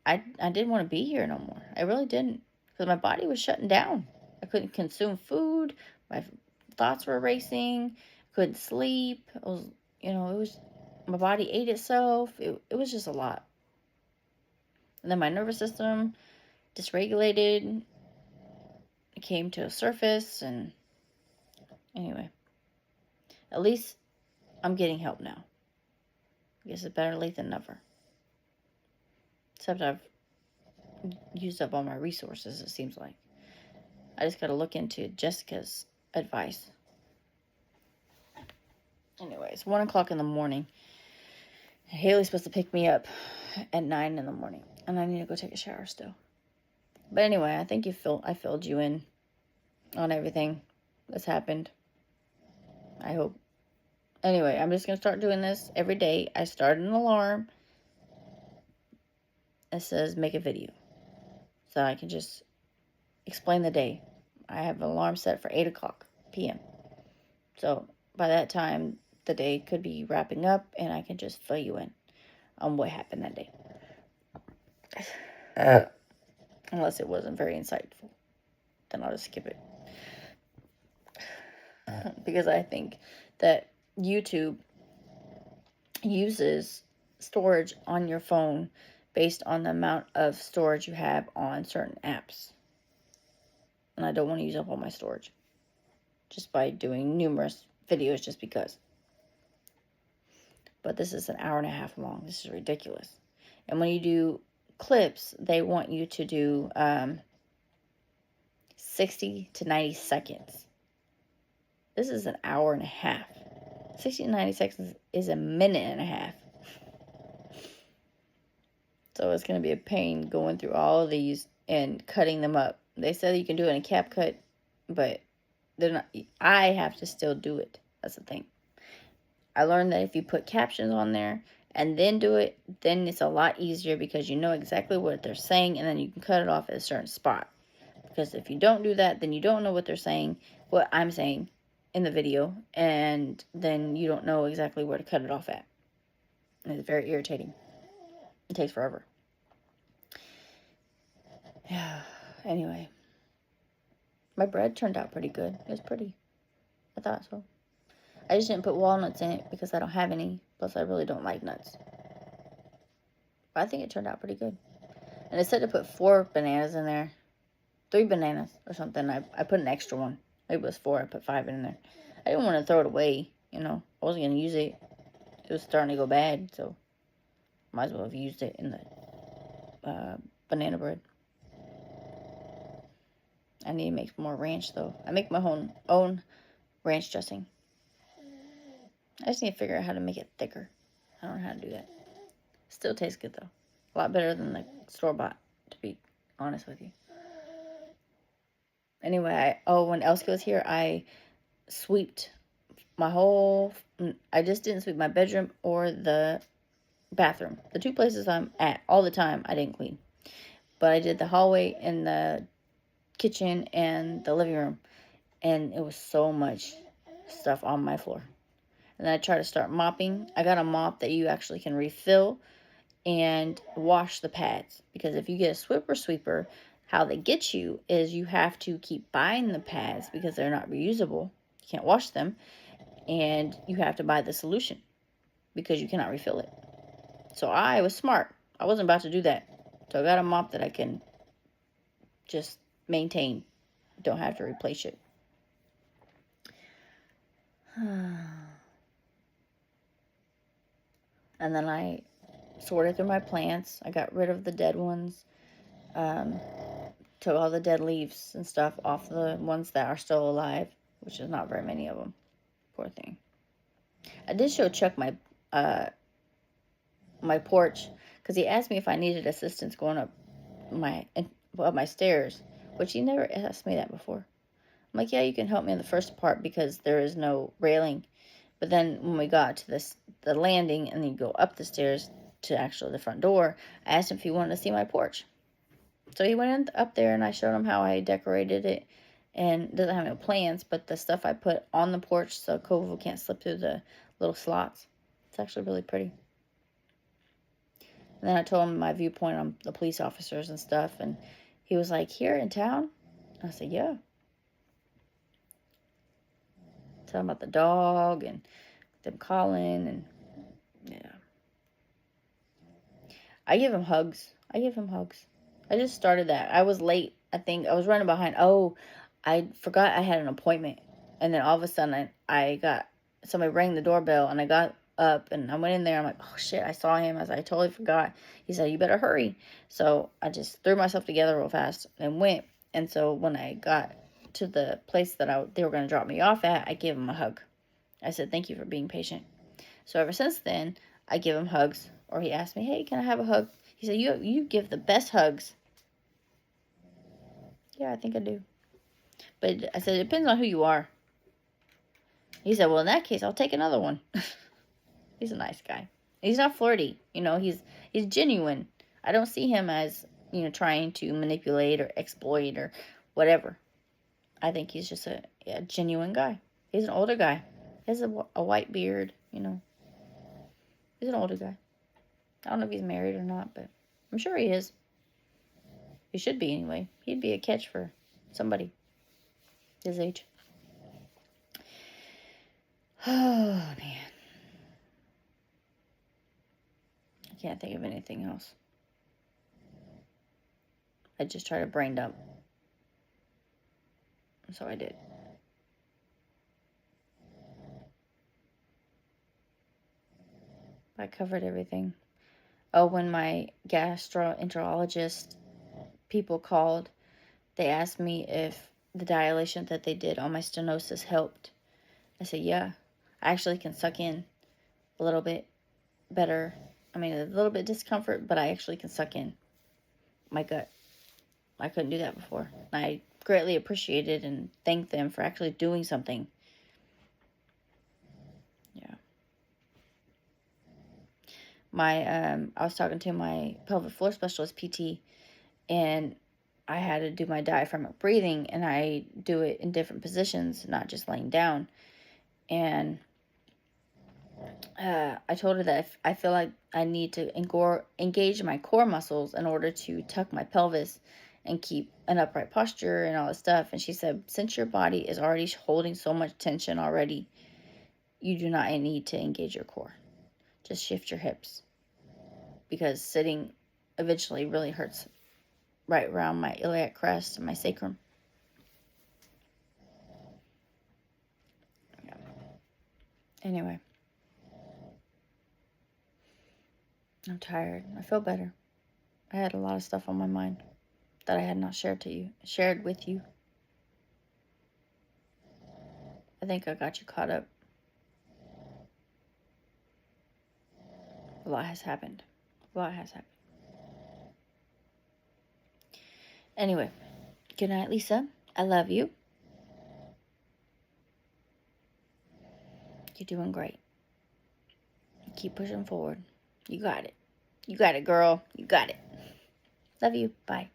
I didn't want to be here no more. I really didn't. Because my body was shutting down. I couldn't consume food. My thoughts were racing. Couldn't sleep. My body ate itself. It was just a lot. And then my nervous system dysregulated. It came to a surface. And anyway, at least I'm getting help now. I guess it's better late than never. Except I've used up all my resources, it seems like. I just got to look into Jessica's advice. Anyway, it's 1 o'clock in the morning. Haley's supposed to pick me up at 9 in the morning. And I need to go take a shower still. But anyway, I think I filled you in on everything that's happened. I hope. Anyway, I'm just going to start doing this every day. I started an alarm. It says make a video. So I can just explain the day. I have an alarm set for 8 o'clock p.m. So by that time, the day could be wrapping up and I can just fill you in on what happened that day. Unless it wasn't very insightful. Then I'll just skip it. Because I think that YouTube uses storage on your phone based on the amount of storage you have on certain apps. And I don't want to use up all my storage just by doing numerous videos just because. But this is an hour and a half long. This is ridiculous. And when you do clips, they want you to do 60 to 90 seconds. This is an hour and a half. 60 to 90 seconds is a minute and a half. So it's going to be a pain going through all of these and cutting them up. They said you can do it in CapCut, but they're not. I have to still do it. That's the thing. I learned that if you put captions on there and then do it, then it's a lot easier because you know exactly what they're saying, and then you can cut it off at a certain spot. Because if you don't do that, then you don't know what they're saying, what I'm saying in the video, and then you don't know exactly where to cut it off at. And it's very irritating. It takes forever. Yeah. Anyway, my bread turned out pretty good. It was pretty. I thought so. I just didn't put walnuts in it because I don't have any. Plus, I really don't like nuts. But I think it turned out pretty good. And it said to put 4 bananas in there. 3 bananas or something. I put an extra one. Maybe it was 4. I put 5 in there. I didn't want to throw it away. You know, I wasn't going to use it. It was starting to go bad. So, might as well have used it in the banana bread. I need to make more ranch, though. I make my own ranch dressing. I just need to figure out how to make it thicker. I don't know how to do that. Still tastes good, though. A lot better than the store-bought, to be honest with you. Anyway, when Elsie was here, I sweeped my whole... I just didn't sweep my bedroom or the bathroom. The 2 places I'm at all the time, I didn't clean. But I did the hallway and the kitchen and the living room. And it was so much stuff on my floor. And then I tried to start mopping. I got a mop that you actually can refill and wash the pads. Because if you get a Swiffer sweeper, how they get you is you have to keep buying the pads because they're not reusable. You can't wash them. And you have to buy the solution because you cannot refill it. So I was smart. I wasn't about to do that. So I got a mop that I can just maintain. Don't have to replace it. And then I sorted through my plants. I got rid of the dead ones. Took all the dead leaves and stuff off the ones that are still alive, which is not very many of them. Poor thing. I did show Chuck my porch because he asked me if I needed assistance going up my stairs, which he never asked me that before. I'm like, yeah, you can help me in the first part because there is no railing. But then when we got to the landing and then you go up the stairs to actually the front door, I asked him if he wanted to see my porch. So he went up there and I showed him how I decorated it. And it doesn't have no plants, but the stuff I put on the porch so Kovo can't slip through the little slots. It's actually really pretty. And then I told him my viewpoint on the police officers and stuff. And he was like, here in town? I said, yeah. Tell him about the dog and them calling and yeah. I give him hugs. I just started that. I was late. I think I was running behind. Oh, I forgot I had an appointment. And then all of a sudden somebody rang the doorbell and I got up and I went in there. I'm like, oh shit, I saw him. I totally forgot. He said, you better hurry. So I just threw myself together real fast and went. And so when I got to the place that they were going to drop me off at, I gave him a hug. I said, thank you for being patient. So ever since then, I give him hugs. Or he asked me, hey, can I have a hug? He said, you give the best hugs. Yeah, I think I do. But I said, it depends on who you are. He said, well, in that case, I'll take another one. He's a nice guy. He's not flirty. You know, he's genuine. I don't see him as, trying to manipulate or exploit or whatever. I think he's just a genuine guy. He's an older guy. He has a white beard, He's an older guy. I don't know if he's married or not, but I'm sure he is. He should be anyway. He'd be a catch for somebody his age. Oh, man. I can't think of anything else. I just tried to brain dump. So I did. I covered everything. Oh, when my gastroenterologist people called, they asked me if the dilation that they did on my stenosis helped. I said, yeah. I actually can suck in a little bit better. I mean, a little bit discomfort, but I actually can suck in my gut. I couldn't do that before. I greatly appreciated and thanked them for actually doing something. Yeah. I was talking to my pelvic floor specialist PT, and I had to do my diaphragmatic breathing, and I do it in different positions, not just laying down. And I told her that if I feel like I need to engage my core muscles in order to tuck my pelvis and keep an upright posture and all this stuff. And she said, since your body is already holding so much tension already, you do not need to engage your core. Just shift your hips, because sitting eventually really hurts right around my iliac crest and my sacrum. Yeah. Anyway, I'm tired. I feel better. I had a lot of stuff on my mind that I had not shared with you. I think I got you caught up. A lot has happened. A lot has happened. Anyway, good night, Lisa. I love you. You're doing great. Keep pushing forward. You got it. You got it, girl. You got it. Love you. Bye.